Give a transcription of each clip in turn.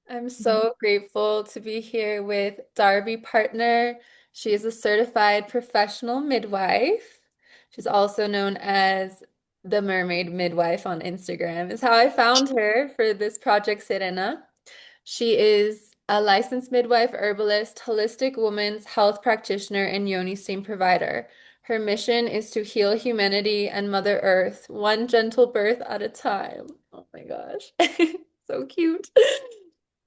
I'm so grateful to be here with Darby Partner. She is a certified professional midwife. She's also known as the Mermaid Midwife on Instagram, is how I found her for this Project Serena. She is a licensed midwife, herbalist, holistic woman's health practitioner, and yoni steam provider. Her mission is to heal humanity and Mother Earth, one gentle birth at a time. Oh my gosh, so cute.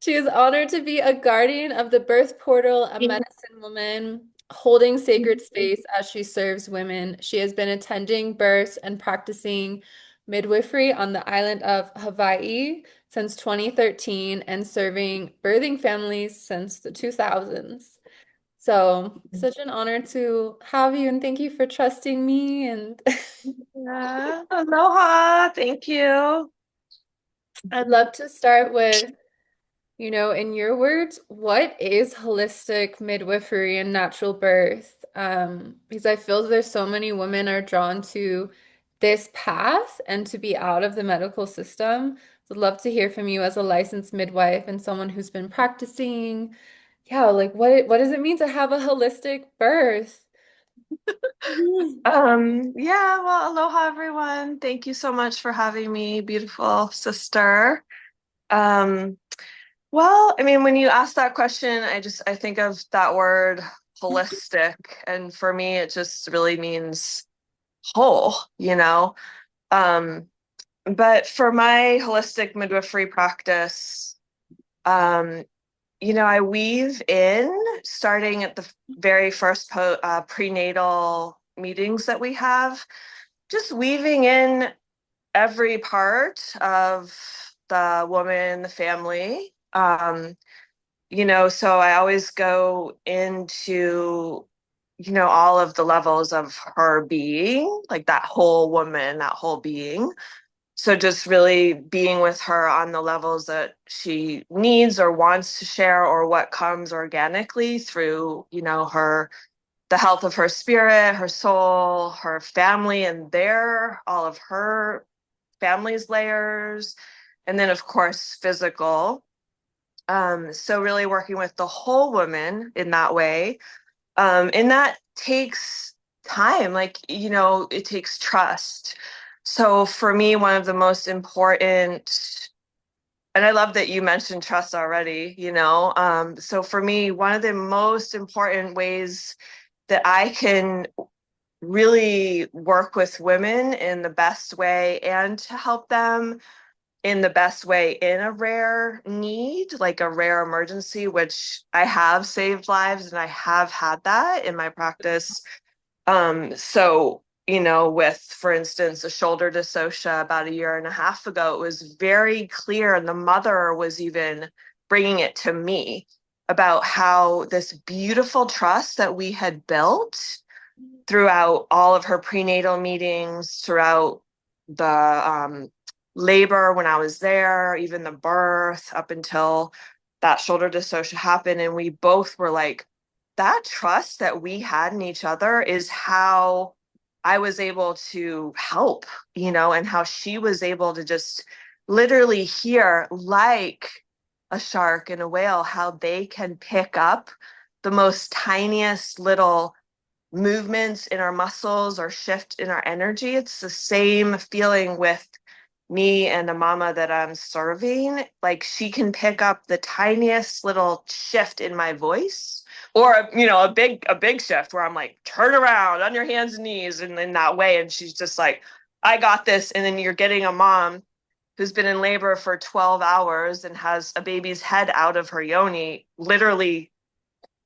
She is honored to be a guardian of the birth portal, a medicine woman holding sacred space as she serves women. She has been attending births and practicing midwifery on the island of Hawaii since 2013 and serving birthing families since the 2000s. So, such an honor to have you, and thank you for trusting me. And Yeah, aloha. Thank you. I'd love to start with, in your words, what is holistic midwifery and natural birth? Because I feel there's so many women are drawn to this path and to be out of the medical system. So I'd love to hear from you as a licensed midwife and someone who's been practicing. Yeah, like what does it mean to have a holistic birth? Mhm. Yeah, well, aloha everyone. Thank you so much for having me, beautiful sister. Um, well, I mean, when you ask that question, I think of that word holistic, and for me it just really means whole, you know. Um, but for my holistic midwifery practice, um, I weave in starting at the very first prenatal meetings that we have, just weaving in every part of the woman, the family. So I always go into, all of the levels of her being, like that whole woman, that whole being. So just really being with her on the levels that she needs or wants to share or what comes organically through, the health of her spirit, her soul, her family and all of her family's layers, and then of course physical. So really working with the whole woman in that way. And that takes time, like, it takes trust. So for me, one of the most important, and I love that you mentioned trust already, so for me, one of the most important ways that I can really work with women in the best way and to help them in the best way in a rare need, like a rare emergency, which I have saved lives and I have had that in my practice. So, with, for instance, a shoulder dystocia about a year and a half ago, it was very clear, and the mother was even bringing it to me about how this beautiful trust that we had built throughout all of her prenatal meetings, throughout the labor when I was there, even the birth up until that shoulder dystocia happened. And we both were like, that trust that we had in each other is how I was able to help, and how she was able to just literally hear, like a shark and a whale, how they can pick up the most tiniest little movements in our muscles or shift in our energy. It's the same feeling with me and a mama that I'm serving. Like she can pick up the tiniest little shift in my voice, or a big shift where I'm like, turn around on your hands and knees, and in that way. And she's just like, I got this. And then you're getting a mom who's been in labor for 12 hours and has a baby's head out of her yoni literally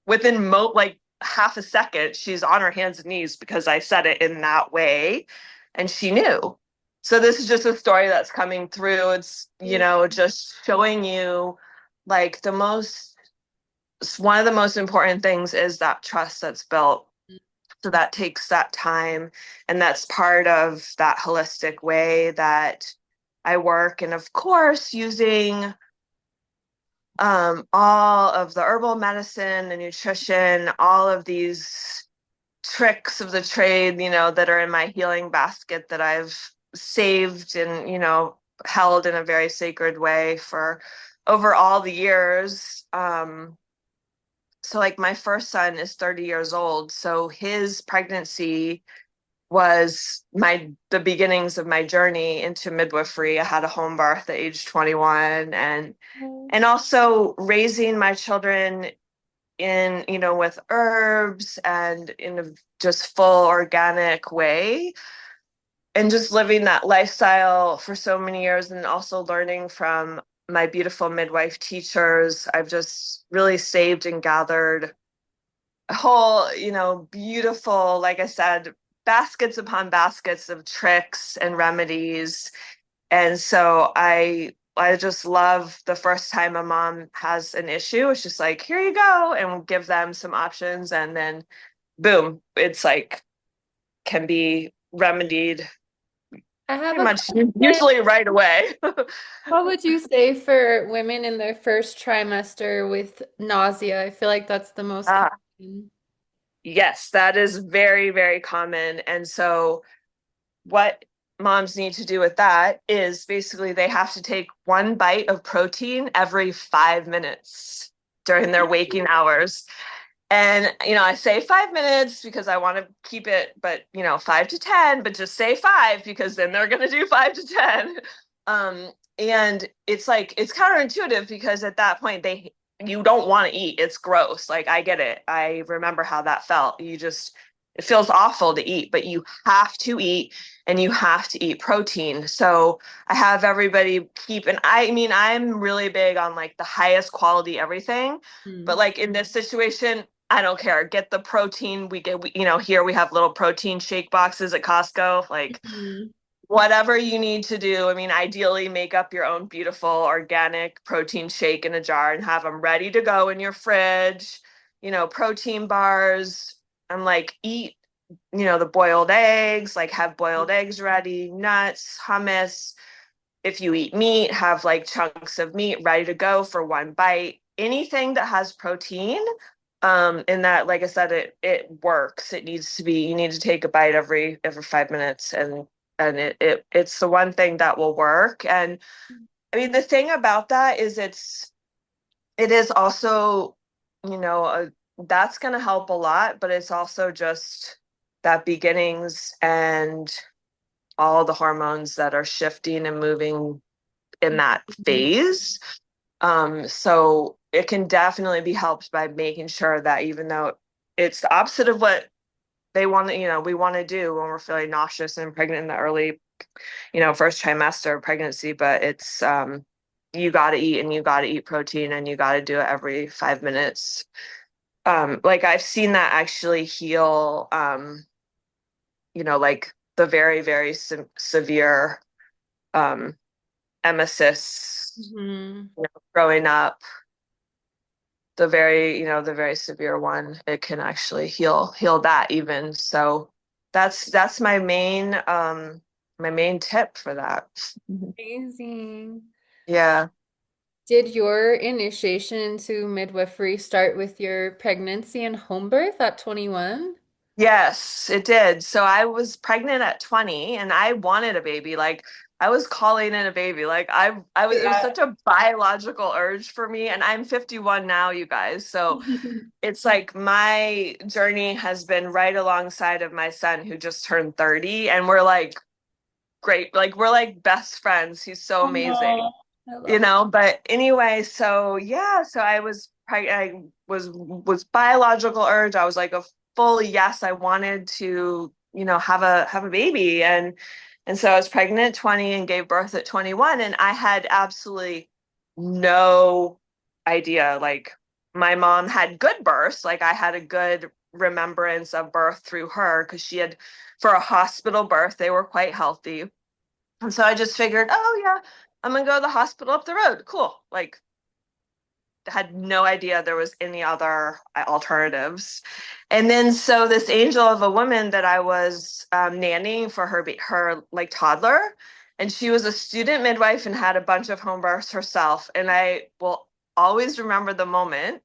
within like half a second. She's on her hands and knees because I said it in that way, and she knew. So this is just a story that's coming through. It's, just showing you, like, one of the most important things is that trust that's built. So that takes that time, and that's part of that holistic way that I work. And of course, using all of the herbal medicine, the nutrition, all of these tricks of the trade, that are in my healing basket that I've saved and, held in a very sacred way for over all the years, so like my first son is 30 years old, so his pregnancy was the beginnings of my journey into midwifery. I had a home birth at age 21, and also raising my children in, with herbs and in a just full organic way, and just living that lifestyle for so many years, and also learning from my beautiful midwife teachers. I've just really saved and gathered a whole, beautiful, like I said, baskets upon baskets of tricks and remedies. And so I just love the first time a mom has an issue, it's just like, here you go, and give them some options, and then boom, it's like can be remedied I have pretty a much question. usually right away. What would you say for women in their first trimester with nausea? I feel like that's the most Ah, common. yes, that is very, very common. And so what moms need to do with that is basically they have to take one bite of protein every 5 minutes during their waking hours. And, I say 5 minutes because I want to keep it, but, 5 to 10, but just say five because then they're going to do 5 to 10. Um, and it's like, it's counterintuitive because at that point, you don't want to eat. It's gross. Like, I get it. I remember how that felt. It feels awful to eat, but you have to eat, and you have to eat protein. So I have everybody and I mean, I'm really big on like the highest quality everything. But Mm. like in this situation, I don't care. Get the protein. Here we have little protein shake boxes at Costco. Like Mhm. whatever you need to do. I mean, ideally, make up your own beautiful organic protein shake in a jar and have them ready to go in your fridge. Protein bars. I'm like, eat, the boiled eggs, like have boiled eggs ready, nuts, hummus. If you eat meat, have like chunks of meat ready to go for one bite. Anything that has protein, in that, like I said, it works. You need to take a bite every 5 minutes, and it's the one thing that will work. And I mean, the thing about that is it is also, you know, a, that's going to help a lot, but it's also just that beginnings and all the hormones that are shifting and moving in that Mhm. phase. So it can definitely be helped by making sure that even though it's the opposite of what we want to do when we're feeling nauseous and pregnant in the early, first trimester of pregnancy, but it's, you got to eat, and you got to eat protein, and you got to do it every 5 minutes. Like I've seen that actually heal, like the very, very severe, um, emesis, Mhm. growing up, the very severe one, it can actually heal that even. So that's my main tip for that. Amazing. Yeah. Did your initiation into midwifery start with your pregnancy and home birth at 21? Yes, it did. So I was pregnant at 20, and I wanted a baby. Like I was calling in a baby. Like it was Yeah. such a biological urge for me, and I'm 51 now, you guys. So it's like my journey has been right alongside of my son who just turned 30, and we're like great. Like we're like best friends. He's so amazing, Oh, I love but anyway, so yeah, so I was biological urge. I was like a full yes, I wanted to, have a baby, and so I was pregnant at 20 and gave birth at 21, and I had absolutely no idea. Like my mom had good births, like I had a good remembrance of birth through her because she had, for a hospital birth, they were quite healthy. And so I just figured, oh yeah, I'm gonna go to the hospital up the road. Cool. Like had no idea there was any other alternatives. And then so this angel of a woman that I was, nannying for her like toddler, and she was a student midwife and had a bunch of home births herself. And I will always remember the moment.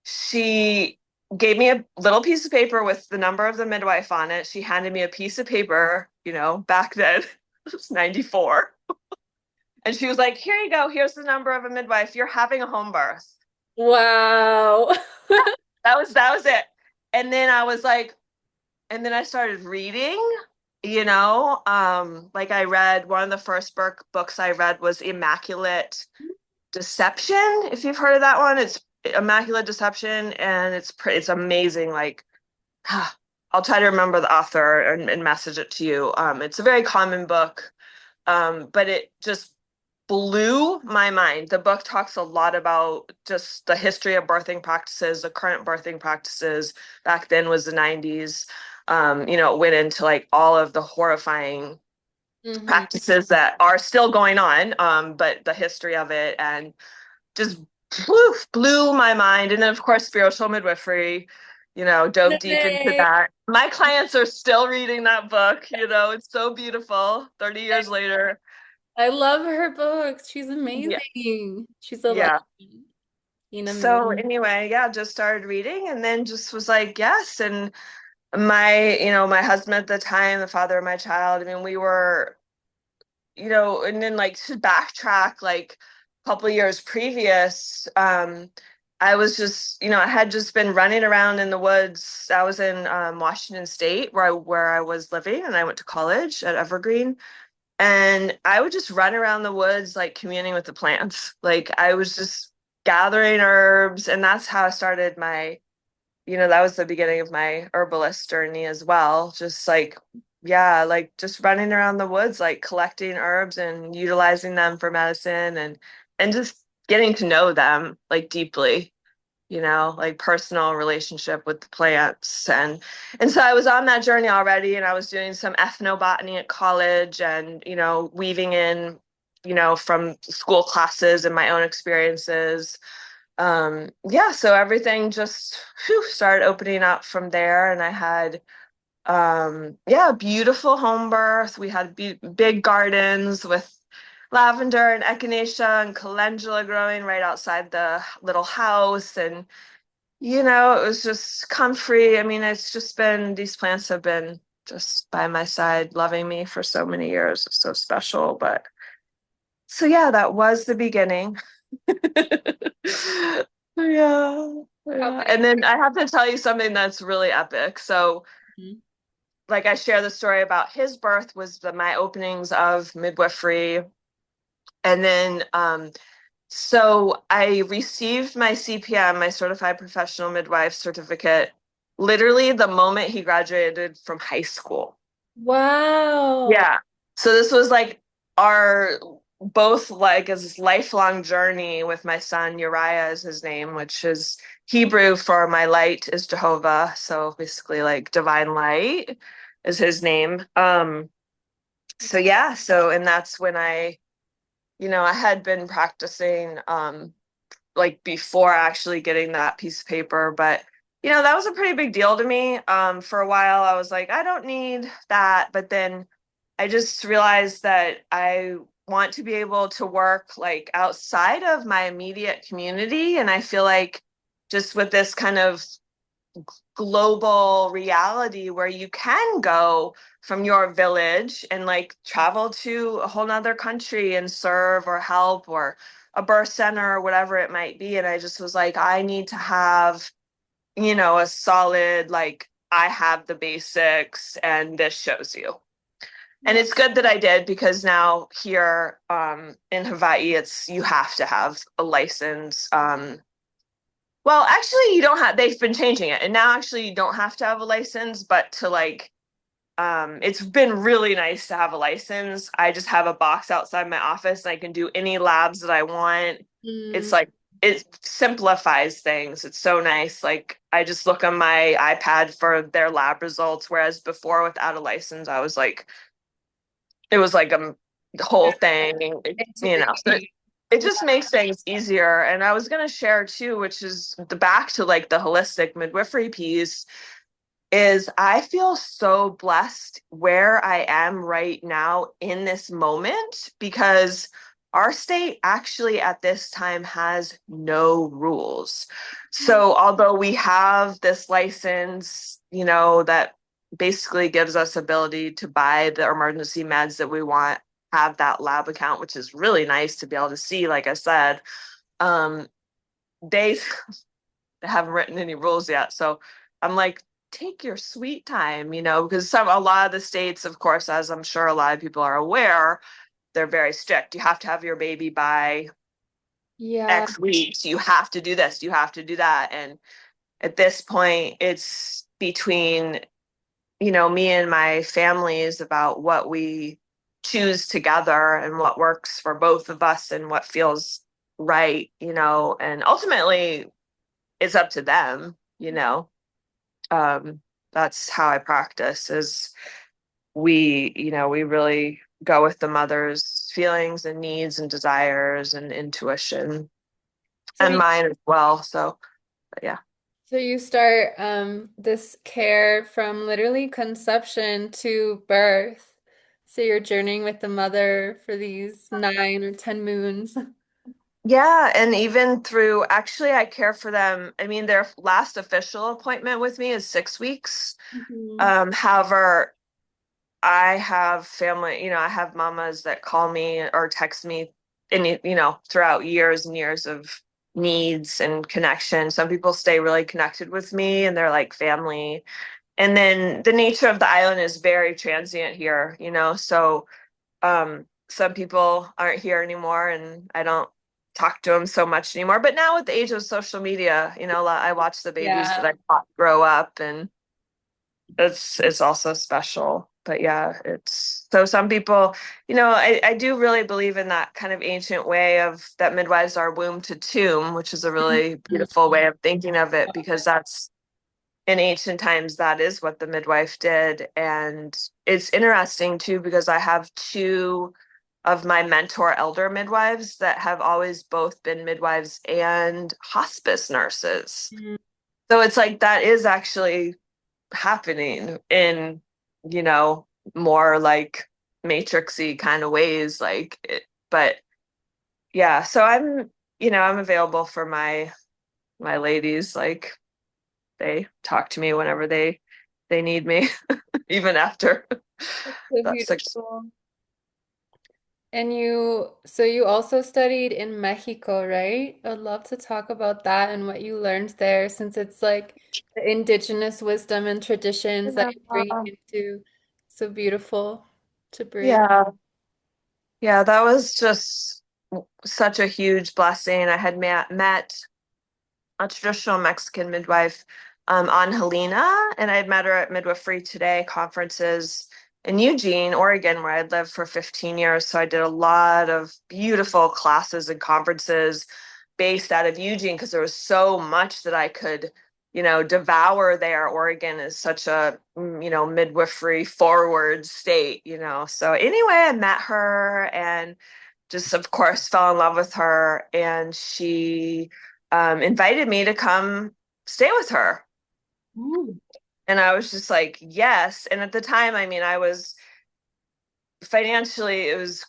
She gave me a little piece of paper with the number of the midwife on it. She handed me a piece of paper, back then, it was 94. And she was like, here you go. Here's the number of a midwife. You're having a home birth. Wow. That was it. And then I was like, and then I started reading, like I read one of the first books I read was Immaculate Deception. If you've heard of that one, it's Immaculate Deception, and it's amazing. Like, I'll try to remember the author and message it to you. It's a very common book, but it just blew my mind. The book talks a lot about just the history of birthing practices, the current birthing practices. Back then was the 90s. It went into like all of the horrifying Hmm. practices that are still going on, but the history of it and just blew my mind. And then, of course, spiritual midwifery, dove deep into that. My clients are still reading that book. It's so beautiful 30 years later. I love her books. She's Yeah. amazing. She's a Yeah. legend. Ina So May. anyway, yeah, just started reading and then just was like, yes. And my husband at the time, the father of my child, I mean, we were, and then like to backtrack like a couple of years previous, I was just, I had just been running around in the woods. I was in Washington State where I was living and I went to college at Evergreen. And I would just run around the woods, like communing with the plants. Like I was just gathering herbs. And that's how I started that was the beginning of my herbalist journey as well. Just like, yeah, like just running around the woods, like collecting herbs and utilizing them for medicine and just getting to know them like deeply, like personal relationship with the plants. And so I was on that journey already and I was doing some ethnobotany at college and, weaving in, from school classes and my own experiences. Yeah, so everything just started opening up from there. And I had, yeah, beautiful home birth. We had big gardens with lavender and echinacea and calendula growing right outside the little house. And, it was just comfrey. I mean, these plants have been just by my side, loving me for so many years. It's so special. But so, yeah, that was the beginning. Yeah, How yeah. big? And then I have to tell you something that's really epic. So, Mhm. like I share the story about his birth was my openings of midwifery. And then so I received my CPM, my certified professional midwife certificate, literally the moment he graduated from high school. Wow. Yeah. So this was like our both like as this lifelong journey with my son Uriah is his name, which is Hebrew for my light is Jehovah. So basically like divine light is his name. So yeah, and that's when I had been practicing like before actually getting that piece of paper, but that was a pretty big deal to me. For a while I was like, I don't need that, but then I just realized that I want to be able to work like outside of my immediate community. And I feel like just with this kind of global reality where you can go from your village and like travel to a whole nother country and serve or help or a birth center or whatever it might be. And I just was like, I need to have, a solid, like, I have the basics and this shows you. And Wow. it's good that I did because now here in Hawaii, you have to have a license. Well, actually, you don't have, they've been changing it. And now actually you don't have to have a license, but to like, it's been really nice to have a license. I just have a box outside my office and I can do any labs that I want. It's Mm. like, it simplifies things. It's so nice. Like, I just look on my iPad for their lab results. Whereas before, without a license, it was like a whole thing, so Intimidating. it just makes things easier. And I was going to share too, which is the back to like the holistic midwifery piece, is I feel so blessed where I am right now in this moment because our state actually at this time has no rules. So although we have this license, that basically gives us ability to buy the emergency meds that we want, have that lab account, which is really nice to be able to see, like I said. Um, they haven't written any rules yet. So I'm like, take your sweet time, because a lot of the states, of course, as I'm sure a lot of people are aware, they're very strict. You have to have your baby by Yeah. X weeks. You have to do this, you have to do that. And at this point, it's between, me and my families about what we choose together and what works for both of us and what feels right, and ultimately it's up to them. Um, that's how I practice is we really go with the mother's feelings and needs and desires and intuition So and you, mine as well. So, yeah. so you start this care from literally conception to birth. So you're journeying with the mother for these 9 or 10 moons. Yeah, and even through actually I care for them. I mean, their last official appointment with me is 6 weeks. Mhm. However, I have family, I have mamas that call me or text me throughout years and years of needs and connection. Some people stay really connected with me and they're like family. And then the nature of the island is very transient here. So some people aren't here anymore and I don't talk to them so much anymore. But now with the age of social media, I watch the babies that Yeah. I taught grow up and it's also special. But yeah, it's so some people, I do really believe in that kind of ancient way of that midwives are womb to tomb, which is a really beautiful way of thinking of it because that's in ancient times, that is what the midwife did. And it's interesting too, because I have two of my mentor elder midwives that have always both been midwives and hospice nurses. Mhm. So it's like that is actually happening in, you know, more like matrixy kind of ways. But yeah, so I'm available for my ladies. Like they talk to me whenever they need me, even after So that 6. beautiful. And so you also studied in Mexico, right? I'd love to talk about that and what you learned there, since it's like the indigenous wisdom and traditions that Yeah. you're bringing into. So beautiful to bring. Yeah. Yeah, that was just such a huge blessing. I had met a traditional Mexican midwife on Helena, and I'd met her at Midwifery Today conferences in Eugene, Oregon, where I'd lived for 15 years. So I did a lot of beautiful classes and conferences based out of Eugene because there was so much that I could, devour there. Oregon is such a, midwifery forward state. So anyway, I met her and just, of course, fell in love with her. And she invited me to come stay with her. Mm. And I was just like, yes. And at the time, I mean, I was financially, it was,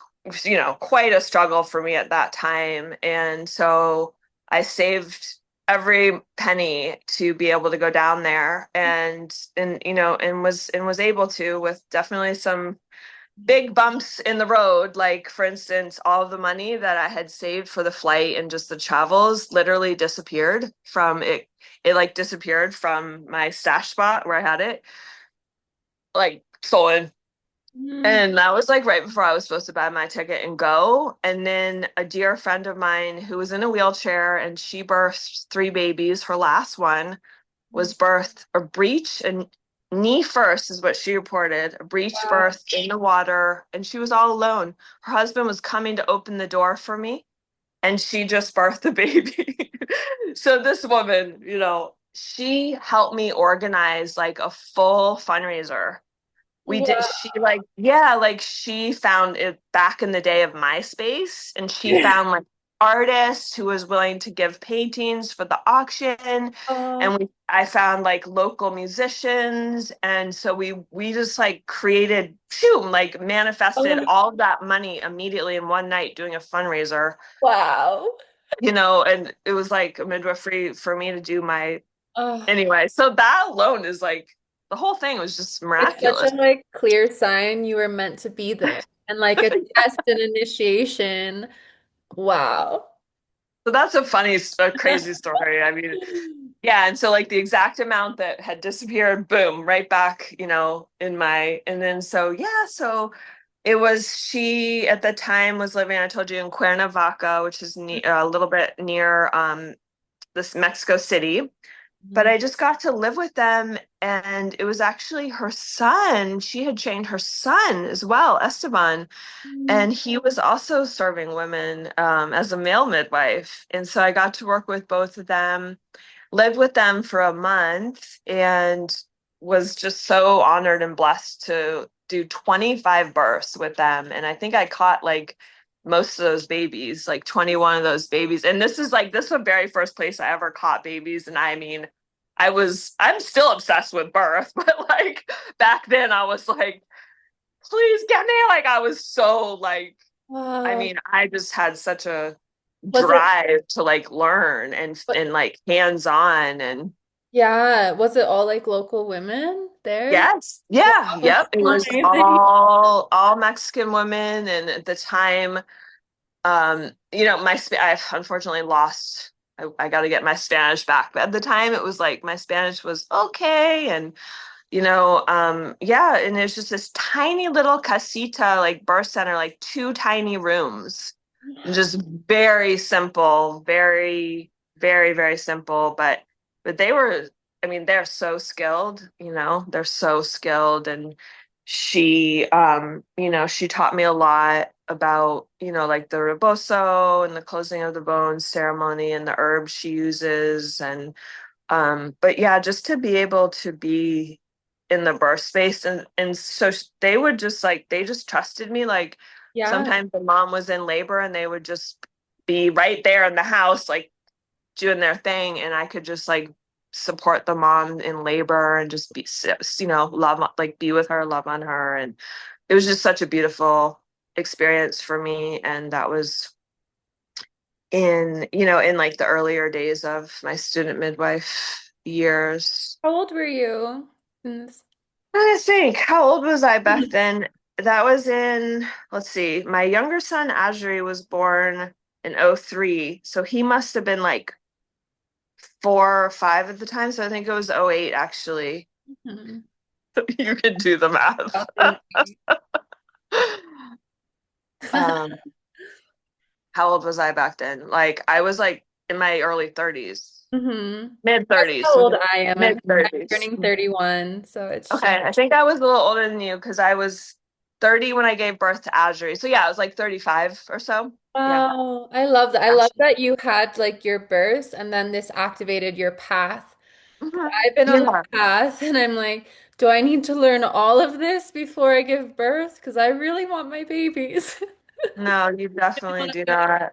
quite a struggle for me at that time. And so I saved every penny to be able to go down there and was able to with definitely some big bumps in the road. Like, for instance, all of the money that I had saved for the flight and just the travels literally disappeared from it. It like disappeared from my stash spot where I had it, like stolen. Mm. And that was like right before I was supposed to buy my ticket and go. And then a dear friend of mine who was in a wheelchair and she birthed 3 babies. Her last one was birthed a breech and knee first is what she reported, a breech Wow. birth in the water, and she was all alone. Her husband was coming to open the door for me, and she just birthed the baby. So this woman, she helped me organize like a full fundraiser. We did, Wow. she like, yeah, like she found it back in the day of MySpace, and she found like artists who was willing to give paintings for the auction. Oh, And I found like local musicians. And so we just like created, phew, like manifested oh, all of that money immediately in one night doing a fundraiser, wow. and it was like a midwifery for me to do my, Oh, anyway. So that alone is like, the whole thing was just it's such miraculous. a like clear sign you were meant to be there. And like a test and initiation. Wow. So that's a funny, a crazy story. I mean, yeah, and so like the exact amount that had disappeared, boom, right back, in my, and then so yeah, so it was she at the time was living, I told you, in Cuernavaca, which is a little bit near this Mexico City. But Mhm. I just got to live with them, and it was actually her son. She had trained her son as well, Esteban, and he was also serving women as a male midwife. And so I got to work with both of them, lived with them for a month, and was just so honored and blessed to do 25 births with them. And I think I caught like most of those babies, like 21 of those babies. And this is the very first place I ever caught babies. And I mean, I'm still obsessed with birth, but like back then I was like, please get me. Like I was so like, I Wow. mean, I just had such a Was it, drive to like learn but and like hands on and yeah, was it all like local women there? yes, Wow, yeah, that's yep. It so was amazing. all Mexican women, and at the time, I've unfortunately lost. I got to get my Spanish back, but at the time, it was like my Spanish was okay, and yeah, and it's just this tiny little casita, like birth center, like two tiny rooms, just very simple, very, very, very simple. But they were, I mean, they're so skilled, they're so skilled. And she taught me a lot about, like the rebozo and the closing of the bones ceremony and the herbs she uses. But yeah, just to be able to be in the birth space and so they would just like they just trusted me. Like Yeah. sometimes the mom was in labor and they would just be right there in the house like doing their thing, and I could just like support the mom in labor and just be love, like be with her, love on her. And it was just such a beautiful experience for me. And that was in like the earlier days of my student midwife years. How old were you? I think, how old was I back then? That was in, let's see, my younger son, Azri, was born in '03. So he must have been like 4 or 5 at the time. So I think it was '08, actually. Mhm. You can do the math. Um, how old was I back then? Like, I was like in my early 30s, Mm-hmm. mid That's 30s, how so old I am. I'm mid 30s. turning 31, so it's just Okay, I think I was a little older than you because I was 30 when I gave birth to Azri. So yeah, I was like 35 or so. Yeah. wow. I love that. I love Gosh. that you had like your birth and then this activated your path. Mhm. I've been on the Yeah. path and I'm like, do I need to learn all of this before I give birth? Because I really want my babies. No, you I don't definitely want do to not.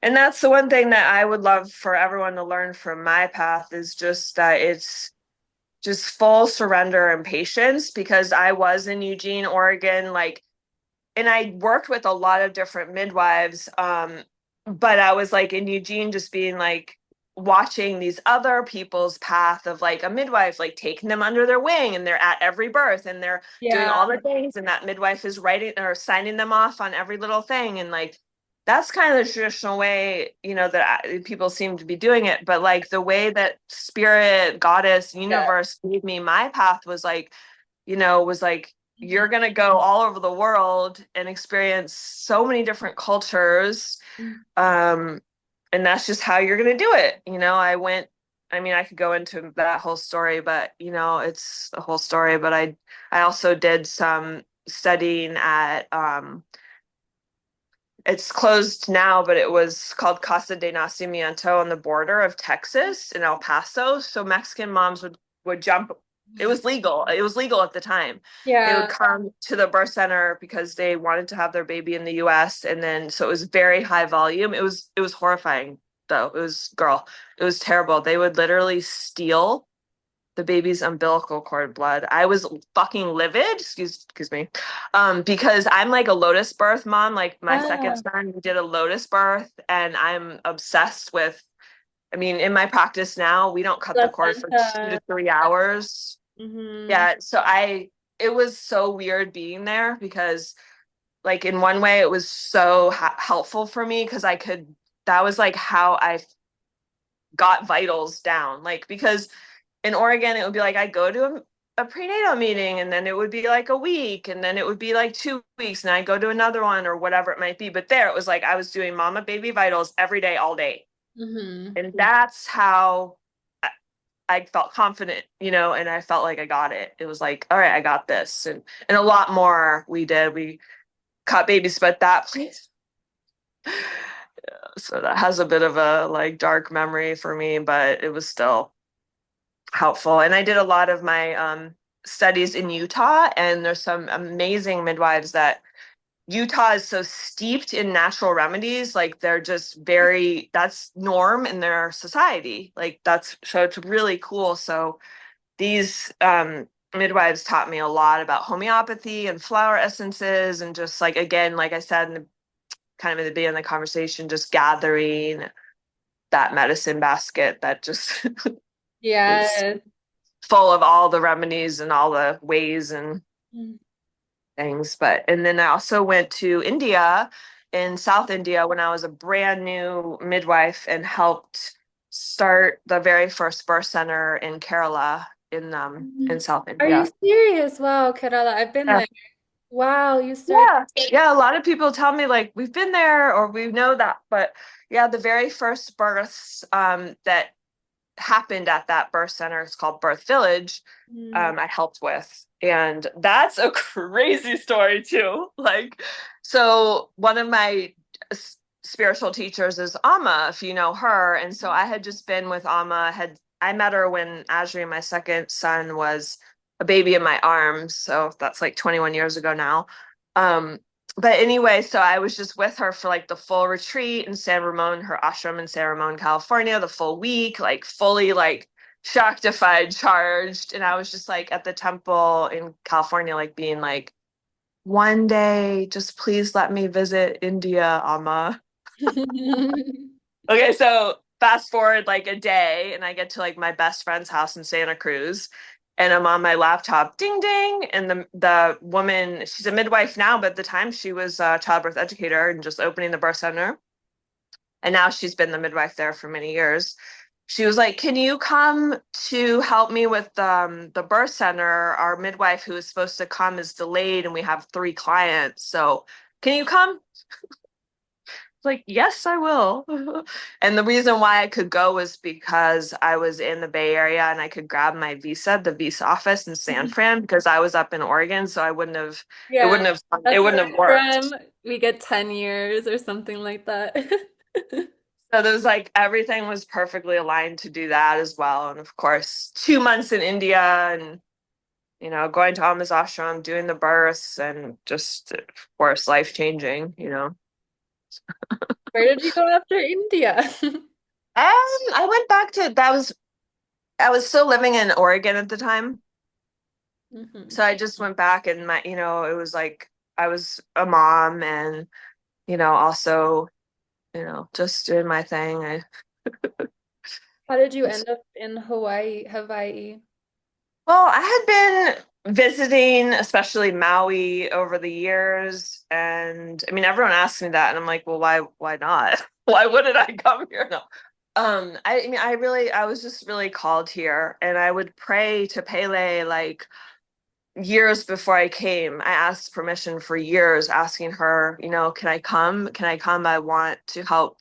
And that's the one thing that I would love for everyone to learn from my path is just that it's just full surrender and patience because I was in Eugene, Oregon, like, and I worked with a lot of different midwives. But I was like in Eugene, just being like watching these other people's path of like a midwife, like taking them under their wing and they're at every birth and they're doing Yeah. all the things, and that midwife is writing or signing them off on every little thing. And like, that's kind of the traditional way, people seem to be doing it. But like the way that spirit, goddess, Yeah. universe gave me my path was like, Mhm. you're going to go all over the world and experience so many different cultures. Um, and that's just how you're going to do it. I mean, I could go into that whole story, but it's a whole story. But I also did some studying at, it's closed now, but it was called Casa de Nacimiento on the border of Texas in El Paso. So Mexican moms would jump. It was legal. It was legal at the time. They would Yeah. come to the birth center because they wanted to have their baby in the US. And then so it was very high volume. It was horrifying though. It was terrible. They would literally steal the baby's umbilical cord blood. I was fucking livid, excuse me, because I'm like a lotus birth mom. Like my second Yeah. son did a lotus birth, and I'm obsessed with. I mean, in my practice now, we don't cut the cord for two Placenta. to three hours. Mm-hmm. Yeah, it was so weird being there because like in one way it was so helpful for me because that was like how I got vitals down. Like, because in Oregon, it would be like I go to a prenatal meeting and then it would be like a week and then it would be like 2 weeks and I go to another one or whatever it might be. But there it was like I was doing mama baby vitals every day, all day. Hmm. And that's how I felt confident, and I felt like I got it. It was like, all right, I got this. And a lot more we did. We caught babies, but that place. So that has a bit of a like dark memory for me, but it was still helpful. And I did a lot of my studies in Utah, and there's some amazing midwives that Utah is so steeped in natural remedies. Like they're just that's norm in their society. Like so it's really cool. So these midwives taught me a lot about homeopathy and flower essences and just like, again, like I said, kind of in the beginning of the conversation, just gathering that medicine basket that just is Yes. full of all the remedies and all the ways and Mm. things. And then I also went to India, in South India, when I was a brand new midwife and helped start the very first birth center in Kerala in South Are you India. serious? Wow, Kerala, I've been Yeah. there. Wow, you started. Yeah. Yeah, a lot of people tell me like we've been there or we know that, but yeah, the very first births that happened at that birth center, it's called Birth Village, Mm. I helped with. And that's a crazy story too. Like, so one of my spiritual teachers is Amma, if you know her. And so I had just been with Amma, I met her when Ashri, my second son, was a baby in my arms. So that's like 21 years ago now. Um, but anyway, so I was just with her for like the full retreat in San Ramon, her ashram in San Ramon, California, the full week, like fully like shaktified, charged. And I was just like at the temple in California, like being like, one day, just please let me visit India, Amma. Okay, so fast forward like a day, and I get to like my best friend's house in Santa Cruz, and I'm on my laptop, ding ding, and the woman, she's a midwife now, but at the time she was a childbirth educator and just opening the birth center, and now she's been the midwife there for many years. She was like, "Can you come to help me with the birth center? Our midwife who is supposed to come is delayed, and we have 3 clients. So can you come?" Like, yes, I will. And the reason why I could go was because I was in the Bay Area and I could grab my visa, the visa office in San Fran, because I was up in Oregon, so it Yeah, wouldn't have, it that's where wouldn't have I'm worked. from. We get 10 years or something like that. So there was like everything was perfectly aligned to do that as well. And of course, 2 months in India and going to Amma's ashram, doing the births, and just, of course, life changing. Where did you go after India? I went back to I was still living in Oregon at the time. Hmm. So I just went back and it was like I was a mom and, also, just doing my thing. How did you It's, end up in Hawaii? well, I had been visiting, especially Maui over the years. And I mean, everyone asks me that and I'm like, well, why not? Why wouldn't I come here? No. I mean, I was just really called here and I would pray to Pele like years before I came. I asked permission for years, asking her, can I come? Can I come? I want to help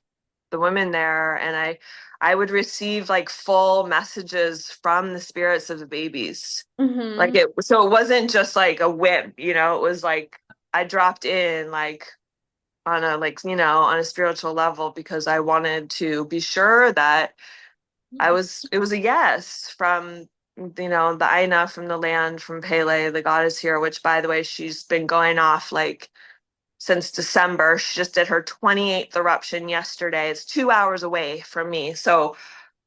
the women there. And I would receive like full messages from the spirits of the babies. Like Hmm. so it wasn't just like a whim, it was like I dropped in like on a on a spiritual level because I wanted to be sure that it was a yes from, the Aina from the land, from Pele, the goddess here, which by the way, she's been going off like since December. She just did her 28th eruption yesterday. It's 2 hours away from me. So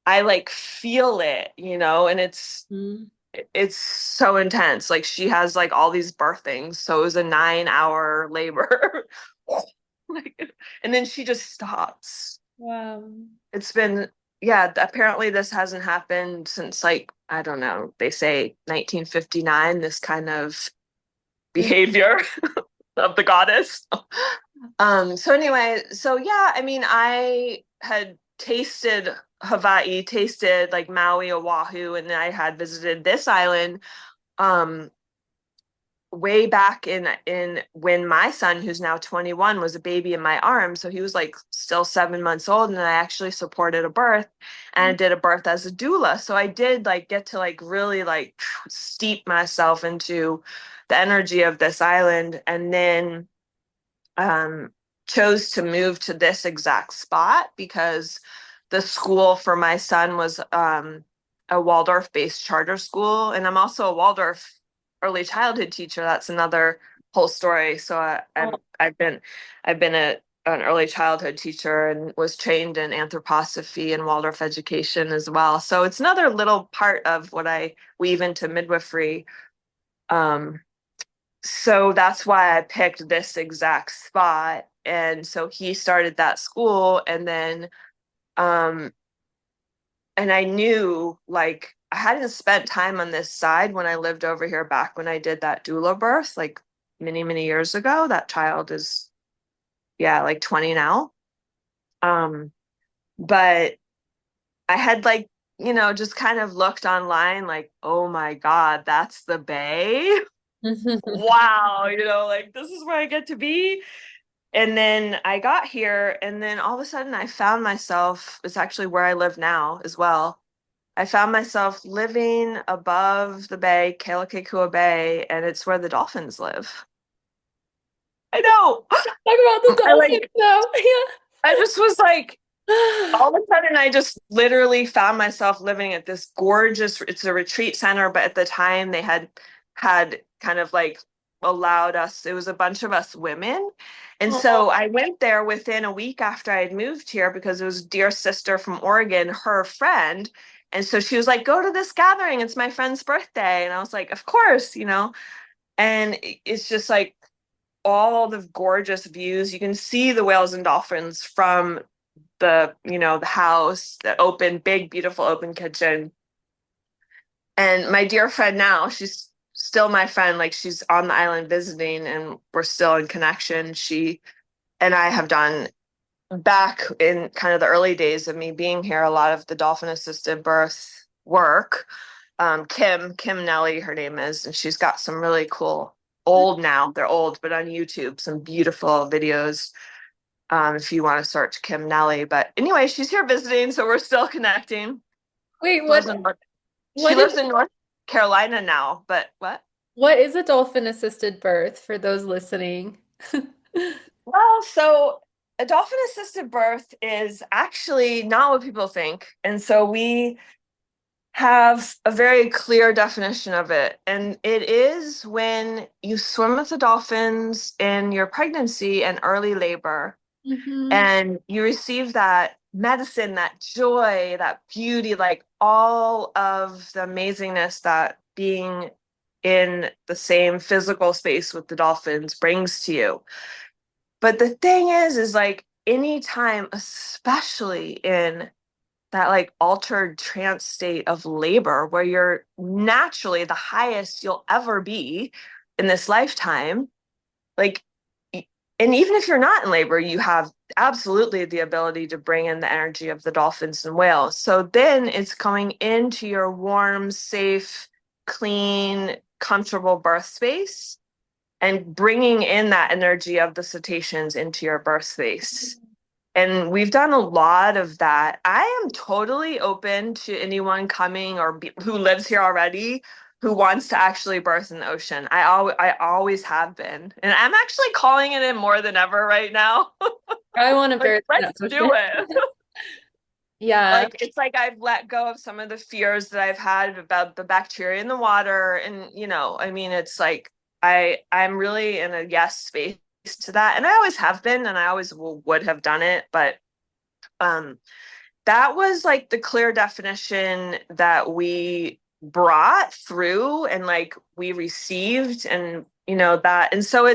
I like feel it, and it's so intense. Like she has like all these birthings. So it was a 9 hour labor. Like, and then she just stops. Wow. It's been, yeah, apparently this hasn't happened since like, I don't know, they say 1959, this kind of Mm. behavior. of the goddess. So anyway, so yeah, I mean, I had tasted Hawaii, tasted like Maui, Oahu, and I had visited this island um way back in when my son, who's now 21, was a baby in my arms. So he was like still 7 months old, and I actually supported a birth and I did a birth as a doula. So I did like get to like really like steep myself into the energy of this island, and then um, chose to move to this exact spot because the school for my son was a Waldorf-based charter school, and I'm also a Waldorf early childhood teacher. That's another whole story. So I've been an early childhood teacher and was trained in anthroposophy and Waldorf education as well. So it's another little part of what I weave into midwifery. Um, so that's why I picked this exact spot. And so he started that school, um and I knew like I hadn't spent time on this side when I lived over here back when I did that doula birth like many, many years ago. That child is yeah, like 20 now. Um but I had like, just kind of looked online like, oh my God, that's the Bay. Wow, like this is where I get to be. And then I got here, and then all of a sudden I found myself, it's actually where I live now as well. I found myself living above the bay, Kealakekua Bay, and it's where the dolphins live. I know. Talk about the I dolphins like, now. I just was like, Yeah. all of a sudden I just literally found myself living at this gorgeous, it's a retreat center, but at the time they had kind of like allowed us, it was a bunch of us women. And Oh, so I went there within a week after I had moved here because it was a dear sister from Oregon, her friend. And so she was like, go to this gathering. It's my friend's birthday. And I was like, of course, and it's just like all the gorgeous views. You can see the whales and dolphins from the house, the open, big, beautiful open kitchen. And my dear friend now, she's still my friend. Like she's on the island visiting and we're still in connection. She and I have done back in kind of the early days of me being here, a lot of the dolphin-assisted birth work. Kim Nelly, her name is, and she's got some really cool old now. They're old, but on YouTube, some beautiful videos if you want to search Kim Nelly. But anyway, she's here visiting, so we're still connecting. wait, She lives in she what is lives in North Carolina now, but what? what is a dolphin-assisted birth for those listening? Well, so a dolphin-assisted birth is actually not what people think. And so we have a very clear definition of it. And it is when you swim with the dolphins in your pregnancy and early labor. Hmm. And you receive that medicine, that joy, that beauty, like all of the amazingness that being in the same physical space with the dolphins brings to you. But the thing is like anytime, especially in that like altered trance state of labor where you're naturally the highest you'll ever be in this lifetime, like, and even if you're not in labor, you have absolutely the ability to bring in the energy of the dolphins and whales. So then it's coming into your warm, safe, clean, comfortable birth space and bringing in that energy of the cetaceans into your birth space. And we've done a lot of that. I am totally open to anyone coming who lives here already who wants to actually birth in the ocean. I always have been. And I'm actually calling it in more than ever right now. I want to Like, birth in let's the do ocean. it. Yeah. Like it's like I've let go of some of the fears that I've had about the bacteria in the water. And I mean, it's like I'm really in a yes space to that. And I always have been, and I always would have done it. But um, that was like the clear definition that we brought through and like we received, and that. And so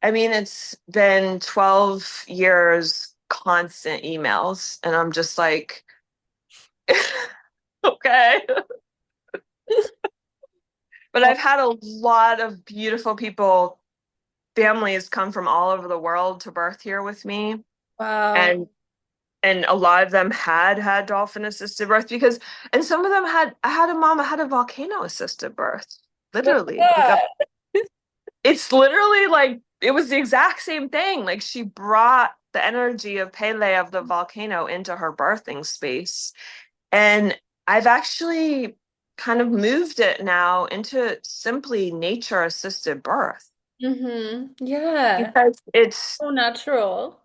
I mean, it's been 12 years constant emails, and I'm just like, okay. But I've had a lot of beautiful people families come from all over the world to birth here with me. Wow. And a lot of them had dolphin assisted birth because and some of them had I had a mom that had a volcano assisted birth. What's Literally. that? It's literally like it was the exact same thing. Like she brought the energy of Pele of the volcano into her birthing space. And I've actually kind of moved it now into simply nature assisted birth Mm-hmm. Yeah. because it's So natural.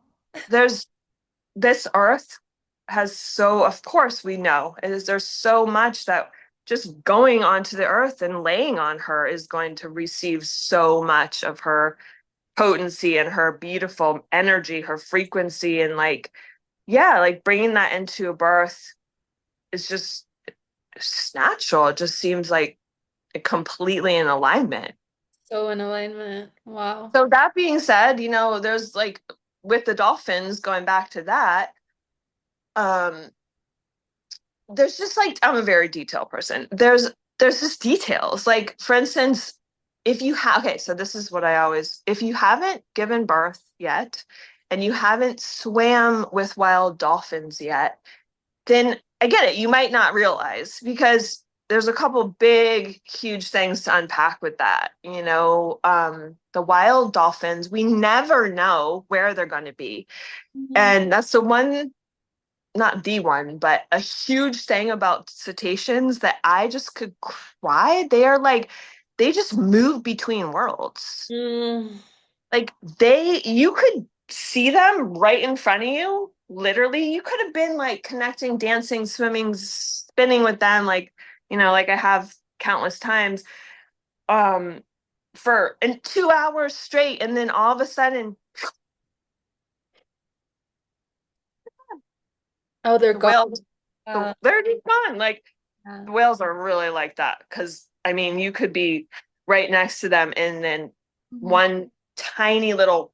there's this earth has so of course we know is there's so much that just going onto the earth and laying on her is going to receive so much of her potency and her beautiful energy, her frequency, and like, yeah, like bringing that into a birth is just natural. It just seems like completely in alignment. So in alignment. Wow. So that being said, there's like with the dolphins, going back to that, um, there's just like I'm a very detailed person. There's just details. Like for instance, if you have okay, so this is what I always if you haven't given birth yet and you haven't swam with wild dolphins yet, then I get it. You might not realize because there's a couple big, huge things to unpack with that. The wild dolphins, we never know where they're going to be. Mhm. And that's the one not the one, but a huge thing about cetaceans that I just could cry. They are like, they just move between worlds. Mm. Like you could see them right in front of you. Literally, you could have been like connecting, dancing, swimming, spinning with them, like I have countless times, um, for in 2 hours straight, and then all of a sudden, Oh, they're the gone. whale, Uh, they're just gone. Like yeah. whales are really like that because I mean you could be right next to them and then Mhm. one tiny little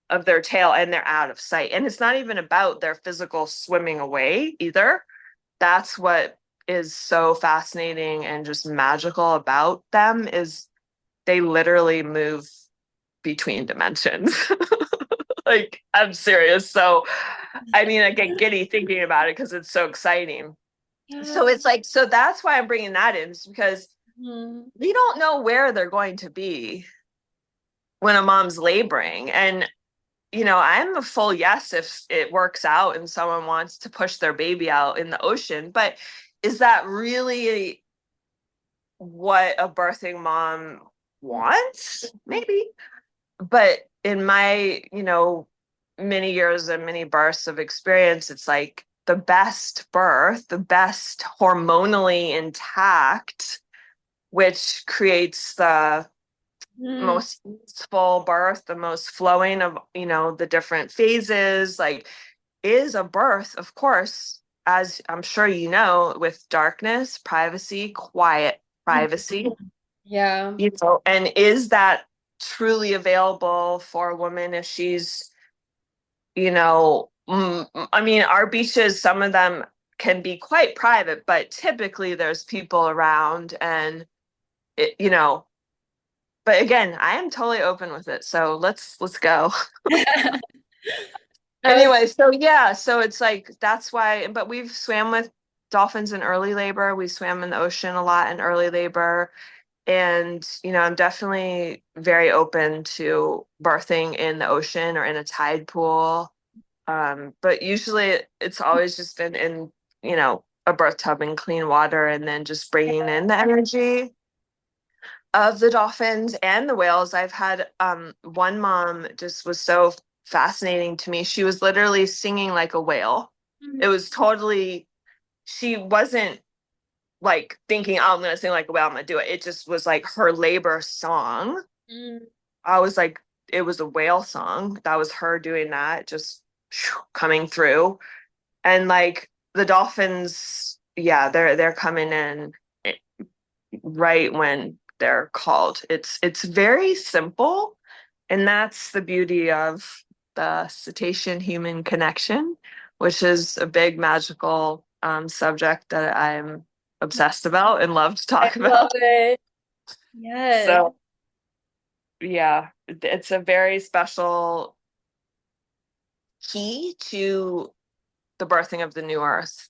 of their tail and they're out of sight. And it's not even about their physical swimming away either. That's what is so fascinating and just magical about them is they literally move between dimensions. Like I'm serious. So I mean I get giddy thinking about it because it's so exciting. Yeah. So it's like, so that's why I'm bringing that in, is because Mhm. we don't know where they're going to be when a mom's laboring. And, I'm a full yes if it works out and someone wants to push their baby out in the ocean. But is that really what a birthing mom wants? Maybe. But in my, many years and many births of experience, it's like the best birth, the best hormonally intact, which creates the Mm. most easeful birth, the most flowing of, the different phases, like is a birth, of course, as I'm sure you know, with darkness, privacy, quiet privacy, Yeah. and is that truly available for a woman if she's, I mean, our beaches, some of them can be quite private, but typically there's people around and it. But again, I am totally open with it. So let's go. I was, Anyway, so yeah, so it's like that's why, but we've swam with dolphins in early labor. We swam in the ocean a lot in early labor. And, I'm definitely very open to birthing in the ocean or in a tide pool. But usually it's always just been in, a birth tub in clean water and then just bringing in the energy of the dolphins and the whales. I've had one mom just was so fascinating to me. She was literally singing like a whale. It was totally, she wasn't like thinking, oh, I'm gonna sing like a whale, I'm gonna do it. It just was like her labor song. Mm. I was like, it was a whale song. That was her doing that, just coming through. And like the dolphins, yeah, they're coming in right when they're called. It's very simple, and that's the beauty of the cetacean human connection, which is a big magical subject that I'm obsessed about and love to I talk love about. it. Yes. So yeah, it's a very special key to the birthing of the new earth,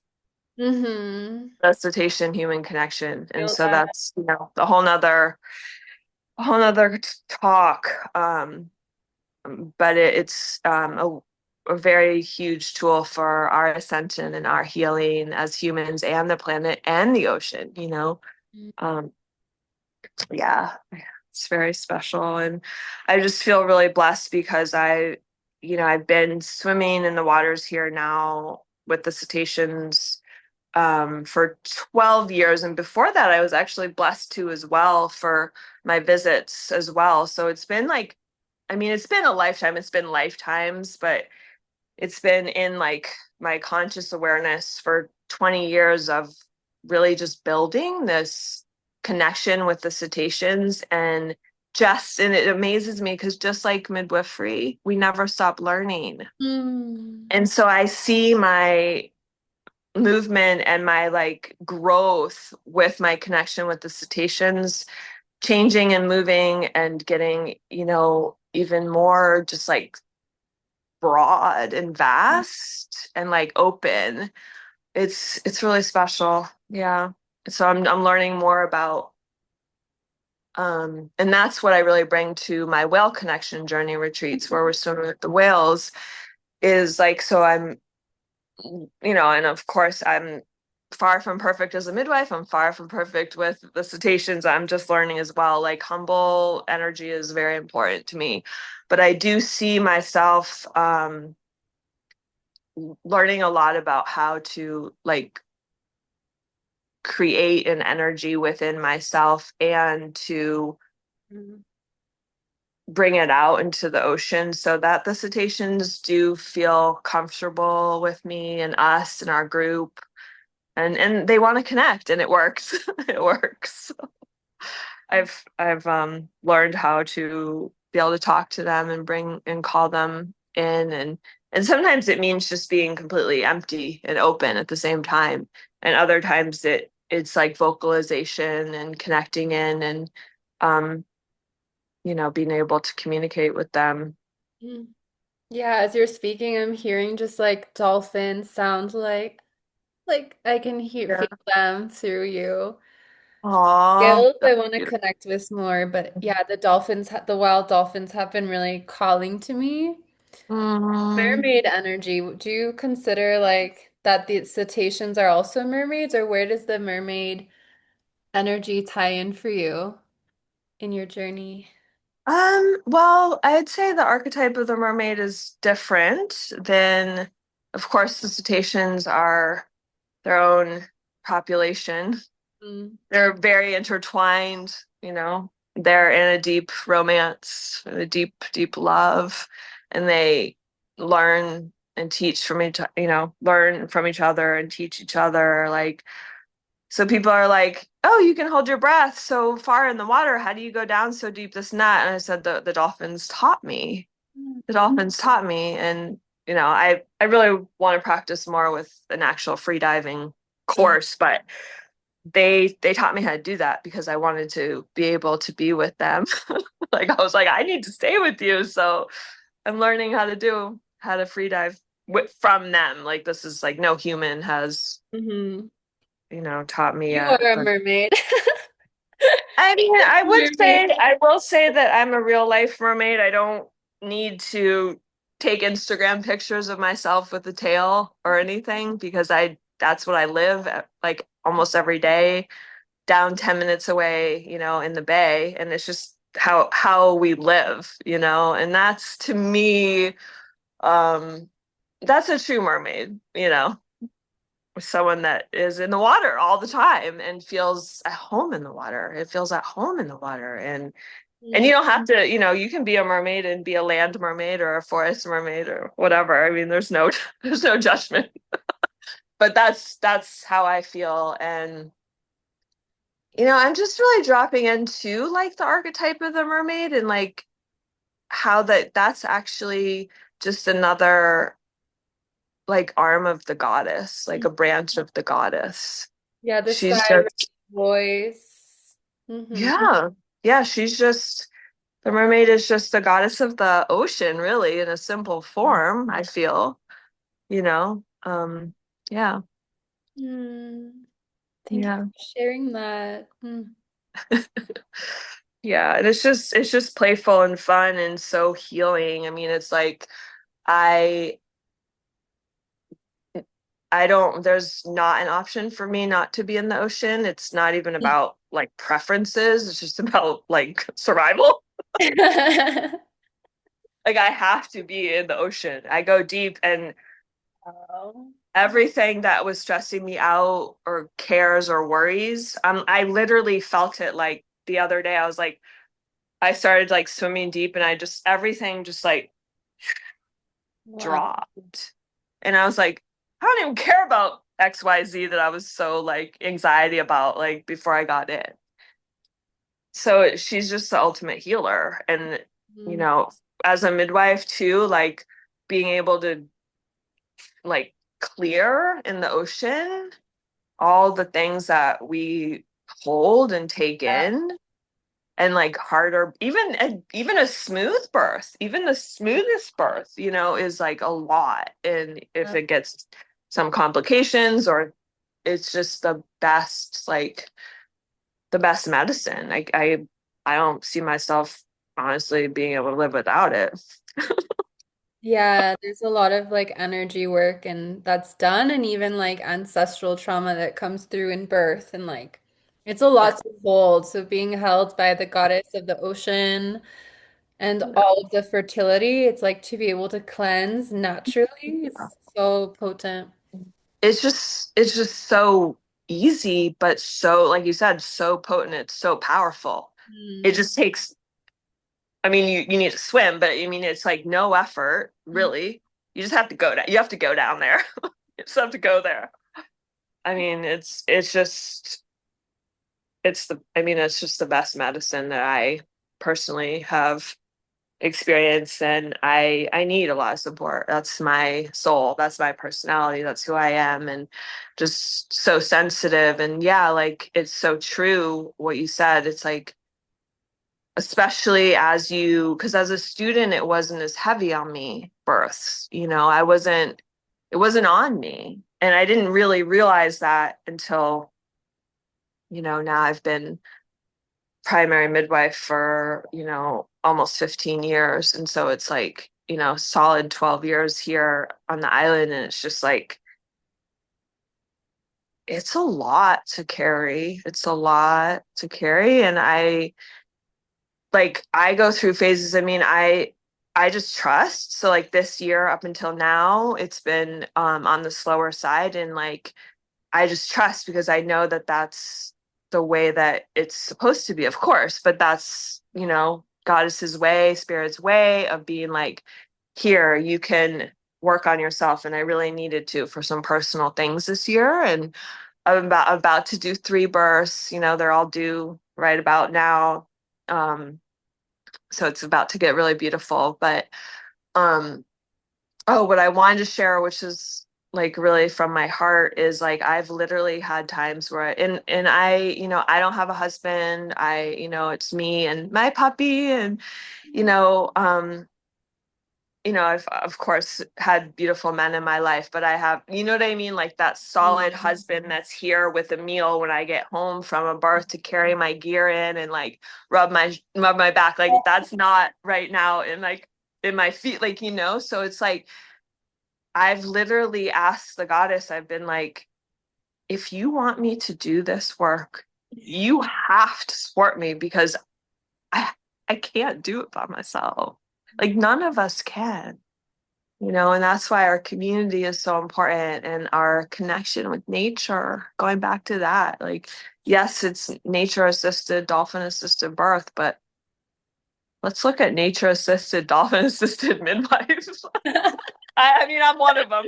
Mm-hmm. the cetacean human connection. And Feel so that. that's, a whole nother talk. But it's a very huge tool for our ascension and our healing as humans and the planet and the ocean, you know. Um, yeah, it's very special. And I just feel really blessed because I've been swimming in the waters here now with the cetaceans for 12 years. And before that, I was actually blessed too as well for my visits as well. So it's been like, I mean, it's been a lifetime, it's been lifetimes, but it's been in like my conscious awareness for 20 years of really just building this connection with the cetaceans. And it amazes me because just like midwifery, we never stop learning. Mm. And so I see my movement and my like growth with my connection with the cetaceans changing and moving and getting, even more just like broad and vast and like open. It's really special. Yeah. So I'm learning more about and that's what I really bring to my whale connection journey retreats where we're swimming with the whales is like so I'm and of course I'm far from perfect as a midwife. I'm far from perfect with the cetaceans. I'm just learning as well. Like humble energy is very important to me. But I do see myself learning a lot about how to like create an energy within myself and to bring it out into the ocean so that the cetaceans do feel comfortable with me and us and our group and they want to connect and it works. It works. I've learned how to be able to talk to them and bring and call them in and sometimes it means just being completely empty and open at the same time. And other times it's like vocalization and connecting in and um being able to communicate with them. Mm. Yeah, as you're speaking, I'm hearing just like dolphins sound like I can hear Yeah. feel them through you. Aw, Gills, I that's want to beautiful. connect with more, but yeah, the wild dolphins have been really calling to me. Mm. Mermaid energy. Do you consider like that the cetaceans are also mermaids, or where does the mermaid energy tie in for you in your journey? Well, I'd say the archetype of the mermaid is different than, of course, the cetaceans are their own population. Mm. They're very intertwined, you know. They're in a deep romance, a deep, deep love, and they learn and teach from learn from each other and teach each other. Like, so people are like, "Oh, you can hold your breath so far in the water. How do you go down so deep, this and that?" And I said, "The dolphins taught me. The dolphins taught me." And I really want to practice more with an actual free diving Mm. course, but they taught me how to do that because I wanted to be able to be with them. Like I was like, I need to stay with you. So I'm learning how to free dive from them. Like this is like no human has, Hmm. taught me You yet. are a But mermaid. I mean, Mermaid. I will say that I'm a real life mermaid. I don't need to take Instagram pictures of myself with a tail or anything because that's what I live like almost every day down 10 minutes away, in the bay. And it's just how we live, and that's to me, um, that's a true mermaid, someone that is in the water all the time and feels at home in the water. It feels at home in the water. And you Mm. don't have to, you can be a mermaid and be a land mermaid or a forest mermaid or whatever. I mean, there's no there's no judgment. But that's how I feel. And I'm just really dropping into like the archetype of the mermaid and like how that's actually just another like arm of the goddess, like a branch of the goddess. Yeah, the She's siren just, voice. Hmm. yeah, yeah, she's just, The mermaid is just the goddess of the ocean, really, in a simple form, I feel, you know. Yeah, Mm, thank you yeah. for sharing that. Mm. Yeah, and it's just playful and fun and so healing. I mean, it's like I I don't there's not an option for me not to be in the ocean. It's not even about like preferences. It's just about like survival. Like I have to be in the ocean. I go deep and Oh. everything that was stressing me out or cares or worries, I literally felt it like the other day. I was like I started like swimming deep and I just everything just like Wow. dropped. And I was like, I don't even care about XYZ that I was so like anxiety about like before I got in. So she's just the ultimate healer. And, you Mm. know, as a midwife too, like being able to like clear in the ocean all the things that we hold and take in and like harder even a smooth birth, even the smoothest birth, is like a lot. And if Yeah. it gets some complications or it's just the best medicine. I don't see myself honestly being able to live without it. Yeah, there's a lot of like energy work and that's done and even like ancestral trauma that comes through in birth and like it's a Yeah. lot to hold. So being held by the goddess of the ocean and all of the fertility, it's like to be able to cleanse naturally is so potent. It's just so easy, but so, like you said, so potent. It's so powerful. It Mm. just takes, I mean, you need to swim, but I mean, it's like no effort, Mm. really. You just have to go down. You have to go down there. You just have to go there. I mean, it's just the best medicine that I personally have experienced, and I need a lot of support. That's my soul. That's my personality. That's who I am, and just so sensitive. And yeah, like it's so true what you said. It's like especially because as a student it wasn't as heavy on me births, it wasn't on me, and I didn't really realize that until now I've been primary midwife for almost 15 years, and so it's like solid 12 years here on the island, and it's just like it's a lot to carry. It's a lot to carry, and I go through phases. I mean, I just trust. So like this year up until now, it's been on the slower side, and like I just trust because I know that that's the way that it's supposed to be, of course, but that's, goddess's way, spirit's way of being like, here, you can work on yourself. And I really needed to for some personal things this year. And I'm about to do 3 births, they're all due right about now. Um, so it's about to get really beautiful. But um, oh, what I wanted to share, which is like really from my heart, is like I've literally had times where and I, I don't have a husband. It's me and my puppy, and you know, um, I've of course had beautiful men in my life, but I have, you know what I mean? Like that solid husband that's here with a meal when I get home from a birth to carry my gear in and like rub my back. Like that's not right now in my feet, like, so it's like I've literally asked the goddess, I've been like, if you want me to do this work, you have to support me because I I can't do it by myself. Like none of us can, and that's why our community is so important and our connection with nature. Going back to that, like, yes, it's nature assisted, dolphin assisted birth, but let's look at nature assisted, dolphin assisted midwives. I mean, I'm one of them.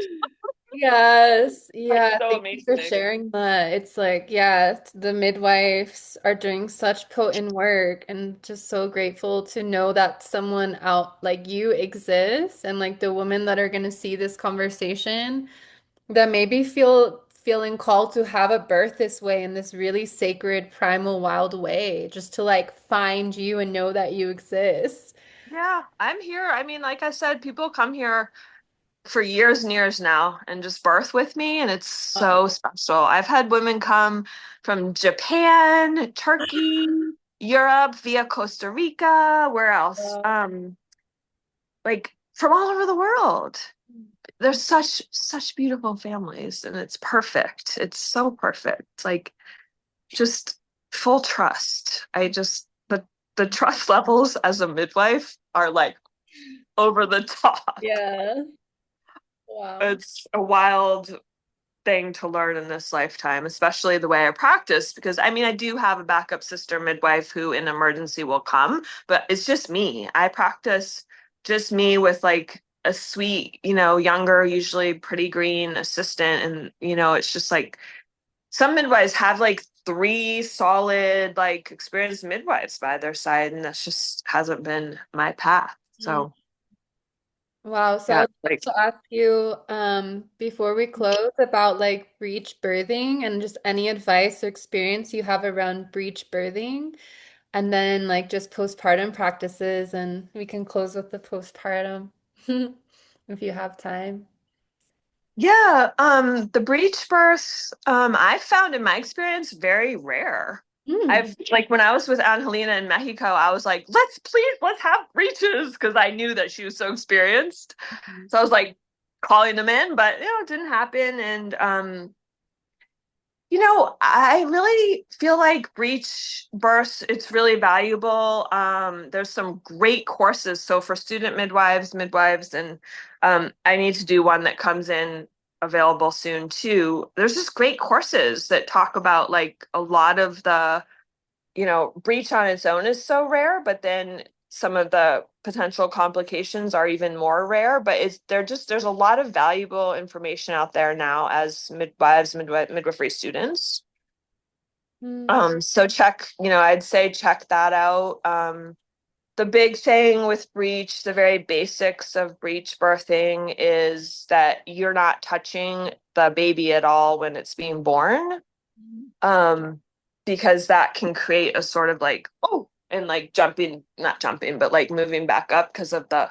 Yes, Like yeah, so thank you for amazing. sharing that. It's like, yeah, the midwives are doing such potent work and just so grateful to know that someone out like you exists and like the women that are going to see this conversation that maybe feeling called to have a birth this way in this really sacred, primal, wild way, just to like find you and know that you exist. Yeah, I'm here. I mean, like I said, people come here for years and years now and just birth with me, and it's Wow. so special. I've had women come from Japan, Turkey, Europe, via Costa Rica, where else? Like from all over the world. There's such beautiful families, and it's perfect. It's so perfect. Like just full trust. The trust levels as a midwife are like over the top. Yeah. Wow. It's a wild thing to learn in this lifetime, especially the way I practice, because I mean, I do have a backup sister midwife who in emergency will come, but it's just me. I practice just me with like a sweet, younger, usually pretty green assistant. And, it's just like some midwives have like three solid, like experienced midwives by their side, and that's just hasn't been my path. Mm. So, Wow. So I yeah, would like, like to ask you, before we close, about like breech birthing and just any advice or experience you have around breech birthing, and then like just postpartum practices, and we can close with the postpartum if you have time. yeah, the breech births, I found in my experience very rare. Mm. I've like when I was with Angelina in Mexico, I was like, let's have breeches because I knew that she was so experienced. So I was like calling them in, but it didn't happen. And I really feel like breech births, it's really valuable. There's some great courses. So for student midwives, and I need to do one that comes in available soon too. There's just great courses that talk about like a lot of the breach on its own is so rare, but then some of the potential complications are even more rare. But there's a lot of valuable information out there now as midwifery students. Mm. So I'd say check that out. The big thing with breech, the very basics of breech birthing is that you're not touching the baby at all when it's being born. um, because that can create a sort of like, oh, and like jumping, not jumping, but like moving back up because of the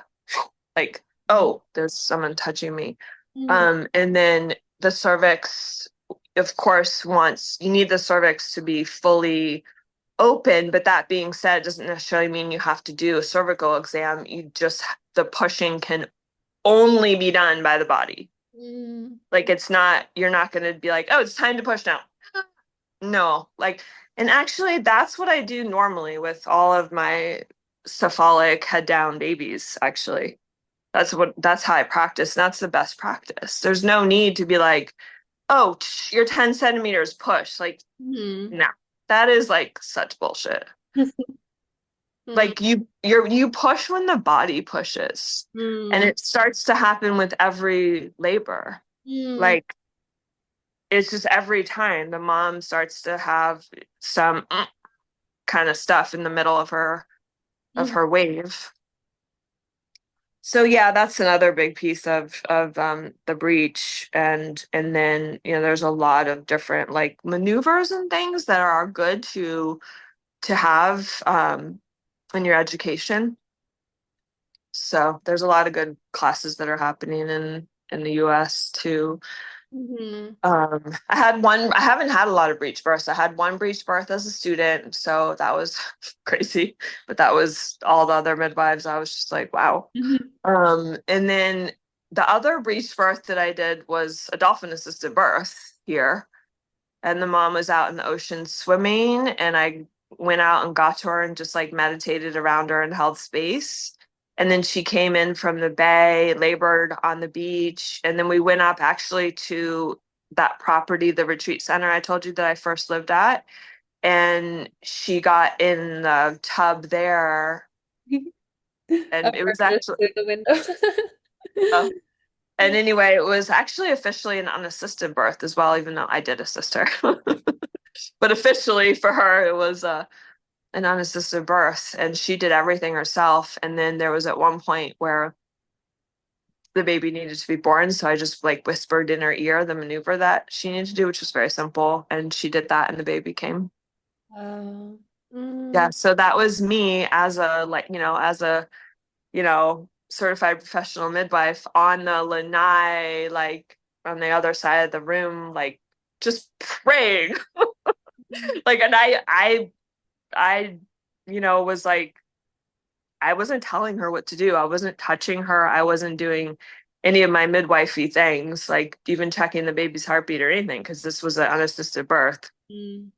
like, oh, there's someone touching me. Mm. And then the cervix, of course, once you need the cervix to be fully open, but that being said, doesn't necessarily mean you have to do a cervical exam. The pushing can only be done by the body. Mm. Like you're not going to be like, oh, it's time to push now. No, like, and actually, that's what I do normally with all of my cephalic head down babies, actually. That's how I practice. And that's the best practice. There's no need to be like, oh, you're 10 centimeters push. Like, Mm. no, that is like such bullshit. Mm. Like you push when the body pushes. And Mm. it starts to happen with every labor. Mm. Like, it's just every time the mom starts to have some kind of stuff in the middle of Mm. her wave. So yeah, that's another big piece of the breach. And then there's a lot of different like maneuvers and things that are good to have in your education. So there's a lot of good classes that are happening in the US too. Mhm. I haven't had a lot of breech births. I had one breech birth as a student, so that was crazy. But that was all the other midwives. I was just like, wow. Mhm. And then the other breech birth that I did was a dolphin-assisted birth here. And the mom was out in the ocean swimming, and I went out and got to her and just like meditated around her and held space. And then she came in from the bay, labored on the beach, and then we went up actually to that property, the retreat center I told you that I first lived at. And she got in the tub there, Of and it course, was just actually, through the window. uh, and anyway, it was actually officially an unassisted birth as well, even though I did assist her. But officially for her, it was an unassisted birth, and she did everything herself. And then there was at one point where the baby needed to be born. So I just like whispered in her ear the maneuver that she needed to do, which was very simple. And she did that and the baby came. Wow. Yeah. Mm, So that was me as a like, as a, certified professional midwife on the lanai, like on the other side of the room, like just praying. Like, and I, was like, I wasn't telling her what to do. I wasn't touching her. I wasn't doing any of my midwifey things, like even checking the baby's heartbeat or anything, because this was an unassisted birth. mm.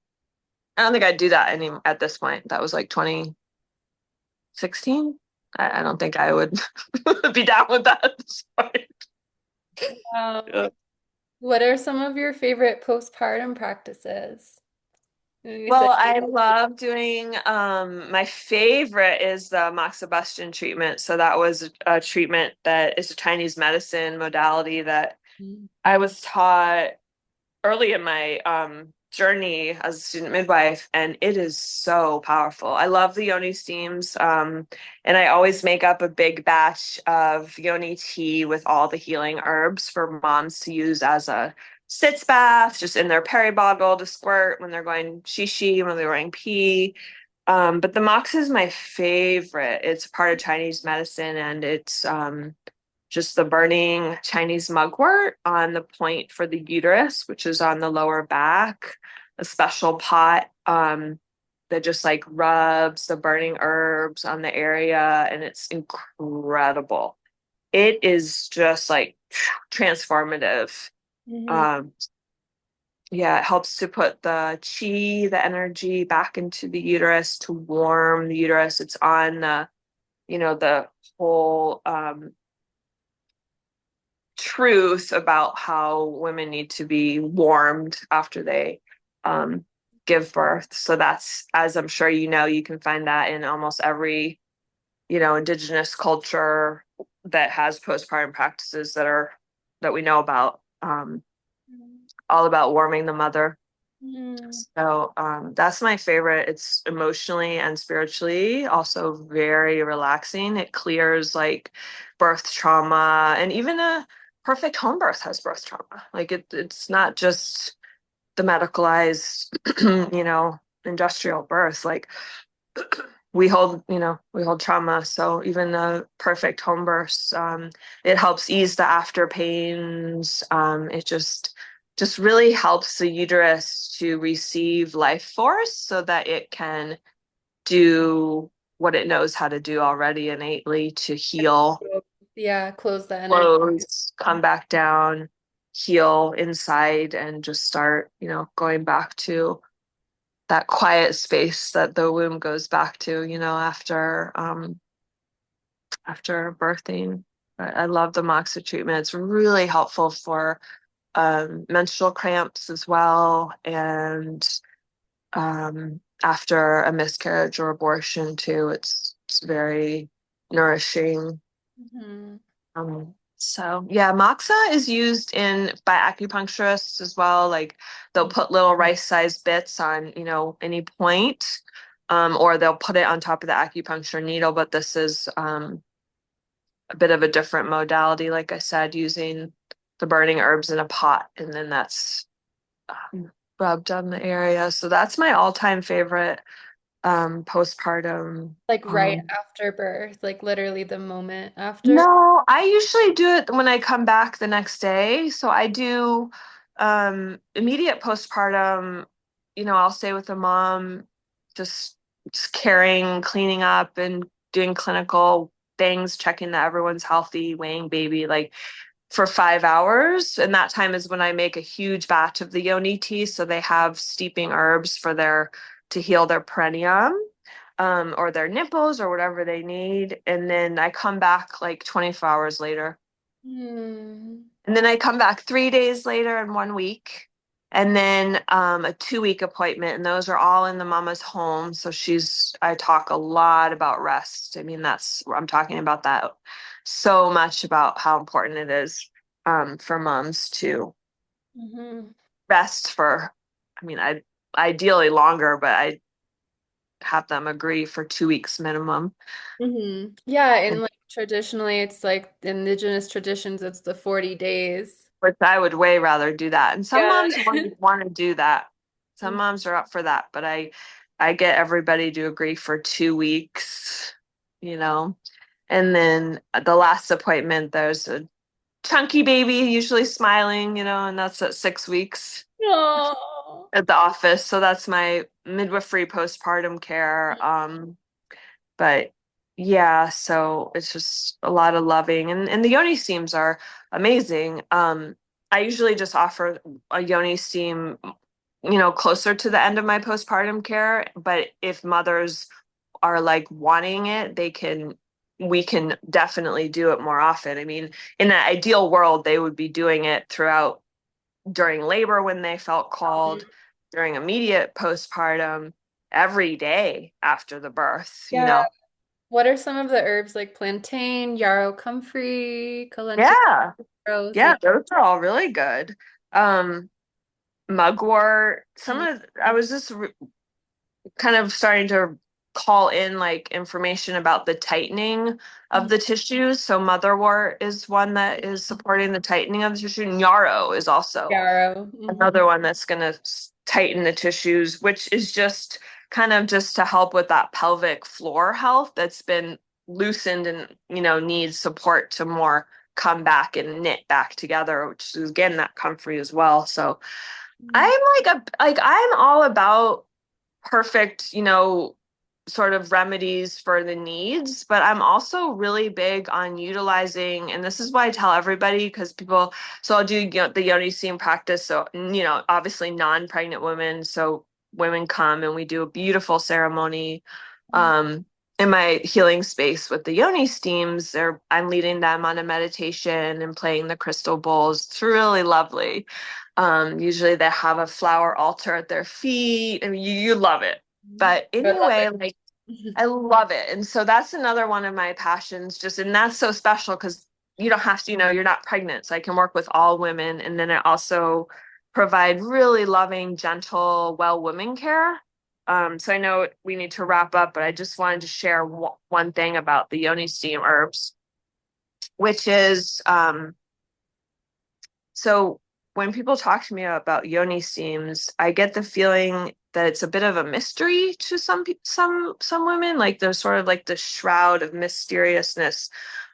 I don't think I'd do that any at this point. That was like 2016. I don't think I would be down with that at this point. Wow. Yeah. What are some of your favorite postpartum practices? You said, Well, I love doing my favorite is the moxibustion treatment. So that was a treatment that is a Chinese medicine modality that mm, I was taught early in my journey as a student midwife, and it is so powerful. I love the yoni steams, and I always make up a big batch of yoni tea with all the healing herbs for moms to use as a sitz bath, just in their peri bottle to squirt when they're going shishi, when they're going pee. But the mox is my favorite. It's part of Chinese medicine, and it's just the burning Chinese mugwort on the point for the uterus, which is on the lower back, a special pot that just like rubs the burning herbs on the area, and it's incredible. It is just like transformative. mhm, Um, yeah, it helps to put the chi, the energy back into the uterus to warm the uterus. It's on the whole truth about how women need to be warmed after they um, give birth. So that's, as I'm sure you can find that in almost every, indigenous culture that has postpartum practices that we know about, all about warming the mother. mhm, So that's my favorite. It's emotionally and spiritually also very relaxing. It clears like birth trauma, and even a perfect home birth has birth trauma. Like it's not just the medicalized, industrial birth. Like we hold trauma. So even the perfect home births, it helps ease the after pains. It just really helps the uterus to receive life force so that it can do what it knows how to do already innately to heal, yeah, close the energy. close, come back down, heal inside, and just start, going back to that quiet space that the womb goes back to, after birthing. I love the Moxa treatment. It's really helpful for menstrual cramps as well, and after a miscarriage or abortion too. It's very nourishing. Mhm, So yeah, moxa is used in by acupuncturists as well. Like they'll put little rice-sized bits on, any point, or they'll put it on top of the acupuncture needle. But this is a bit of a different modality, like I said, using the burning herbs in a pot, and then that's rubbed on the area. So that's my all-time favorite postpartum. like right after birth, like literally the moment after. No, I usually do it when I come back the next day. So I do immediate postpartum, I'll stay with the mom, just just caring, cleaning up and doing clinical things, checking that everyone's healthy, weighing baby like for 5 hours. And that time is when I make a huge batch of the yoni tea. So they have steeping herbs for their to heal their perineum, or their nipples or whatever they need. And then I come back like 24 hours later. Hmm. And then I come back 3 days later and 1 week. And then a 2 week appointment. And those are all in the mama's home. So I talk a lot about rest. I mean, I'm talking about that so much about how important it is for moms to Mhm. rest for, I mean, ideally longer, but have them agree for 2 weeks minimum. Yeah, and And like traditionally it's like indigenous traditions, it's the 40 days. which I would way rather do that. And some Yeah. moms want to do that. Some moms are up for that, but I get everybody to agree for 2 weeks, you know. And then the last appointment, there's a chunky baby, usually smiling, and that's at 6 weeks Oh. at the office. So that's my midwifery postpartum care. But yeah, so it's just a lot of loving, and the yoni steams are amazing. I usually just offer a yoni steam, closer to the end of my postpartum care, but if mothers are like wanting it, we can definitely do it more often. I mean, in an ideal world, they would be doing it throughout during labor when they felt called, during immediate postpartum, every day after the birth, Yeah. What are some of the herbs like plantain, yarrow comfrey, calendula Yeah, rose? yeah, Yeah. those are all really good. Um, Mugwort, Mm, I was just kind of starting to call in like information about the tightening of mm, the tissues. So motherwort is one that is supporting the tightening of the tissue. And yarrow is also yarrow. another one that's going to tighten the tissues, which is just kind of just to help with that pelvic floor health that's been loosened and, needs support to more come back and knit back together, which is again that comfrey as well. So Mm, I'm I'm all about perfect, sort of remedies for the needs, but I'm also really big on utilizing, and this is why I tell everybody because people, so I'll do the yoni steam practice. So, obviously non-pregnant women. So women come and we do a beautiful ceremony mm, in my healing space with the yoni steams. I'm leading them on a meditation and playing the crystal bowls. It's really lovely. Usually they have a flower altar at their feet. I mean, you love it. mm. But I love anyway, it. like I love it. And so that's another one of my passions, and that's so special because you don't have to, you're not pregnant. So I can work with all women. And then I also provide really loving, gentle, well women care. So I know we need to wrap up, but I just wanted to share one thing about the yoni steam herbs, which is so when people talk to me about yoni steams, I get the feeling that it's a bit of a mystery to some women. Like there's sort of like the shroud of mysteriousness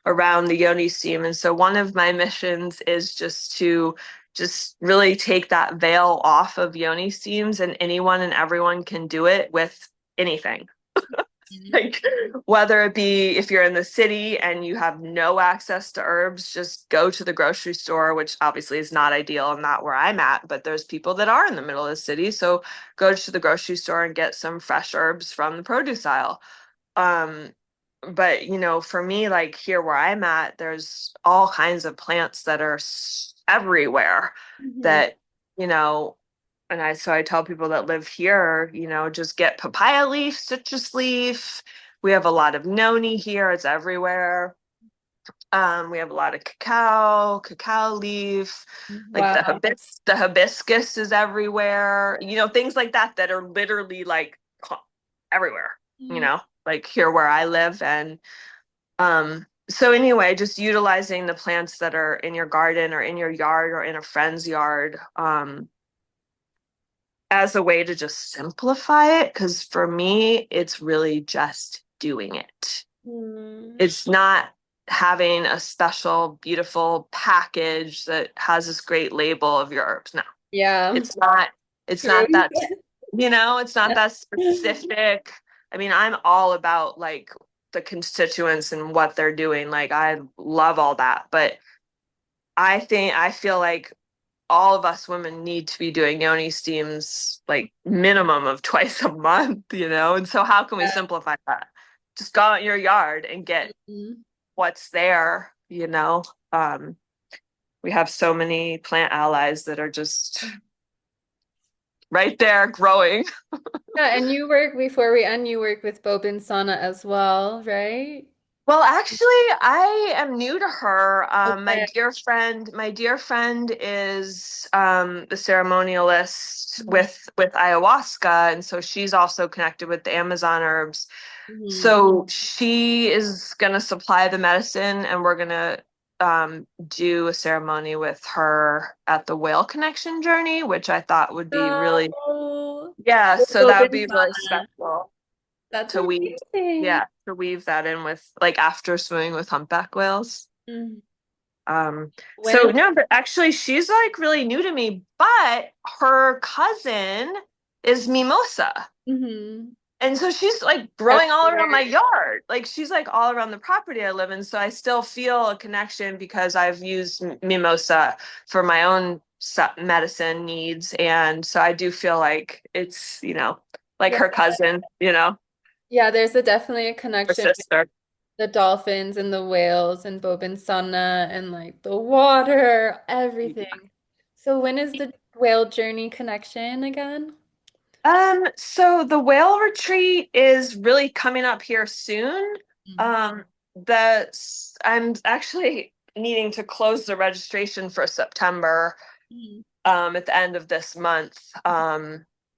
around the yoni steam. And so one of my missions is just to just really take that veil off of yoni steams, and anyone and everyone can do it with anything. Like whether it be if you're in the city and you have no access to herbs, just go to the grocery store, which obviously is not ideal and not where I'm at, but there's people that are in the middle of the city. So go to the grocery store and get some fresh herbs from the produce aisle. Um, but for me, like here where I'm at, there's all kinds of plants that are everywhere Mhm. that, you know, so I tell people that live here, just get papaya leaf, citrus leaf. We have a lot of noni here. It's everywhere. We have a lot of cacao leaf, like the Wow. hibiscus is everywhere. Things like that are literally like everywhere, Mhm. like here where I live. And so anyway, just utilizing the plants that are in your garden or in your yard or in a friend's yard. As a way to just simplify it. Because for me, it's really just doing it. Mm. It's not having a special, beautiful package that has this great label of your herbs. No, Yeah. it's not. It's True. not that, it's not that specific. I mean, I'm all about like the constituents and what they're doing. Like, I love all that. But I feel like all of us women need to be doing yoni steams like minimum of twice a month, And so how can we simplify that? Just go out in your yard and get Mhm. what's there. Um, we have so many plant allies that are just right there growing. Yeah, and you work before we end, you work with Bobin Sana as well, right? Well, actually, I am new to her. Okay. My dear friend is the ceremonialist Mhm. with ayahuasca, and so she's also connected with the Amazon herbs. Mhm. So she is gonna supply the medicine, and we're gonna do a ceremony with her at the Whale Connection Journey, which I thought would be really, Oh, yeah. with So that would open be really sauna. special That's to weave, amazing. yeah, to weave that in with like after swimming with humpback whales. Mm. When So is no, but actually she's like really new to me, but her cousin is Mimosa. mhm. And so she's like growing all around my Everywhere. yard. Like she's like all around the property I live in. So I still feel a connection because I've used Mimosa for my own medicine needs. And so I do feel like it's, like Yeah. her cousin, Yeah, there's definitely a her connection with sister. the dolphins and the whales and Bobinsana and like the water, everything. So when is the whale journey connection again? So the whale retreat is really coming up here soon. Mm. Um, I'm actually needing to close the registration for September, Mm. at the end of this month.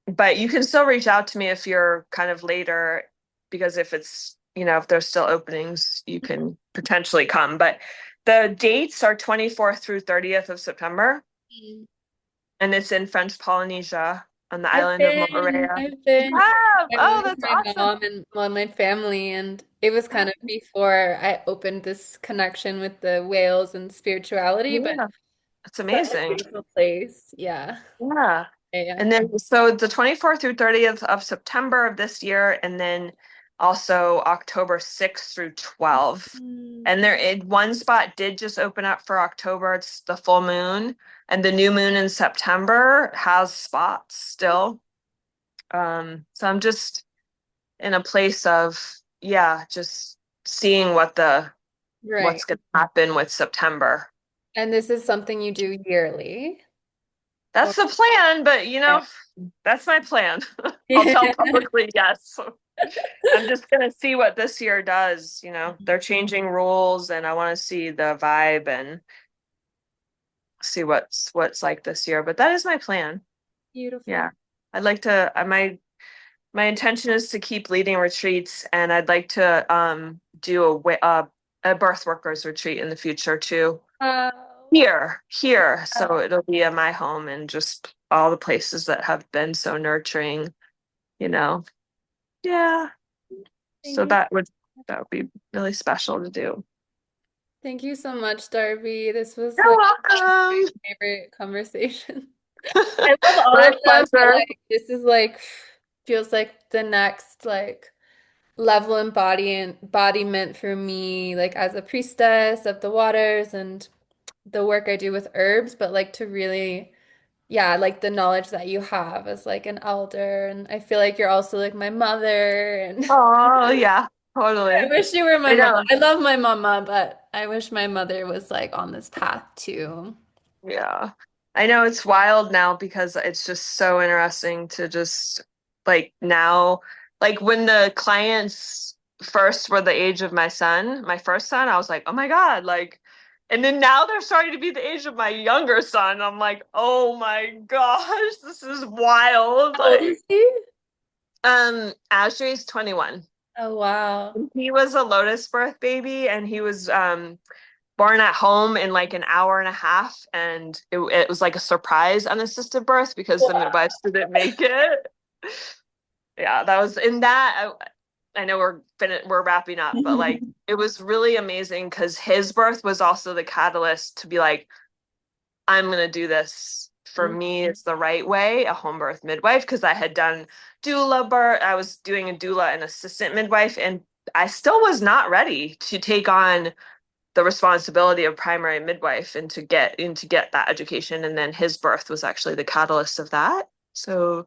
But you can still reach out to me if you're kind of later, because if it's, if there's still openings, you can potentially come. But the dates are 24th through 30th of September, Mm. and it's in French Polynesia on the I've island of been, Moorea. I've been. Yeah. I Oh, went with that's my awesome. mom and well, my family, and it was kind of before I opened this connection with the whales and spirituality, Yeah, that's but a amazing. beautiful place. Yeah. Yeah. Yeah. And then so the 24th through 30th of September of this year, and then also October 6th through 12th. Mm. And one spot did just open up for October. It's the full moon, and the new moon in September has spots still. So I'm just in a place of, yeah, just seeing Right. what's going to happen with September. And this is something you do yearly? Or That's the plan, but okay. that's my plan. I'll tell publicly yes. I'm just gonna see what this year does. They're changing rules, and I want to see the vibe and see what's like this year. But that is my plan. Beautiful. Yeah, I'd like to. My intention is to keep leading retreats, and I'd like to do a birth workers retreat in the future too. Wow. Here. So it'll be at my home and just all the places that have been so nurturing, you know. Yeah. Thank So you. that would be really special to do. Thank you so much, Darby. This was You're like my welcome. favorite conversation. I love all My of them, but pleasure. like this is like feels like the next like level embodiment for me, like as a priestess of the waters and the work I do with herbs, but like to really, yeah, like the knowledge that you have as like an elder. And I feel like you're also like my mother. And Oh, yeah, I totally. wish you were my I mama. know. I love my mama, but I wish my mother was like on this path too. Yeah. I know it's wild now because it's just so interesting to just like now, like when the clients first were the age of my first son, I was like, oh my God, like, and then now they're starting to be the age of my younger son. I'm like, oh my gosh, this is wild. How old is he? Ashley's 21. Oh, wow. He was a Lotus birth baby, and he was born at home in like an hour and a half, and it was like a surprise unassisted birth because the Wow. midwives didn't make it. Yeah, that was in that. I know we're wrapping up, but like it was really amazing because his birth was also the catalyst to be like, I'm gonna do this. For me, it's the right way, a home birth midwife, because I had done doula birth. I was doing a doula and assistant midwife, and I still was not ready to take on the responsibility of primary midwife and to get that education. And then his birth was actually the catalyst of that. So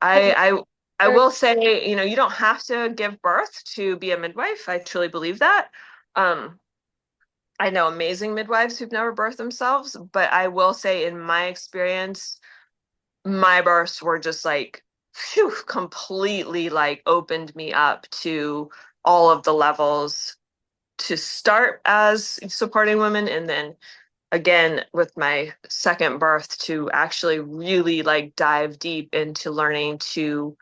I I I I love will say, you don't have to give birth to be a midwife. I truly believe that. Um, I know amazing midwives who've never birthed themselves, but I will say in my experience, my births were just like, phew, completely like opened me up to all of the levels to start as supporting women, and then again with my second birth to actually really like dive deep into learning to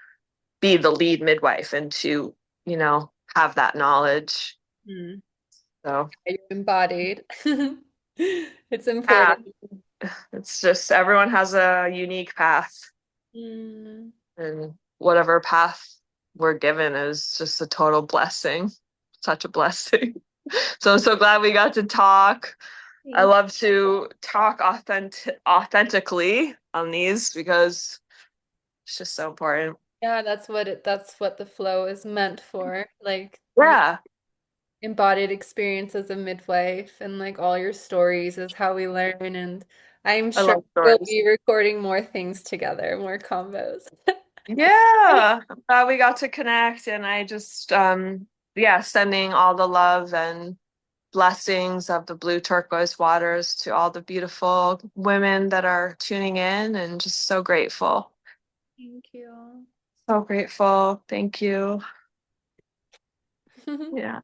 be the lead midwife and to, have that knowledge. Mm. So, You're embodied. It's yeah, important. it's just everyone has a unique path, Mm. and whatever path we're given is just a total blessing. Such a blessing. So I'm so glad we got to talk. I Thank love to talk authentically on these because it's just so important. Yeah, that's what the flow is meant for. Like your Yeah, embodied experience as a midwife and like all your stories is how we learn, and I'm I sure love we'll stories. be recording more things together, more combos. Yeah, I'm glad we got to connect, and I just yeah, sending all the love and blessings of the blue turquoise waters to all the beautiful women that are tuning in, and just so grateful. Thank you. So grateful. Thank you. Yeah.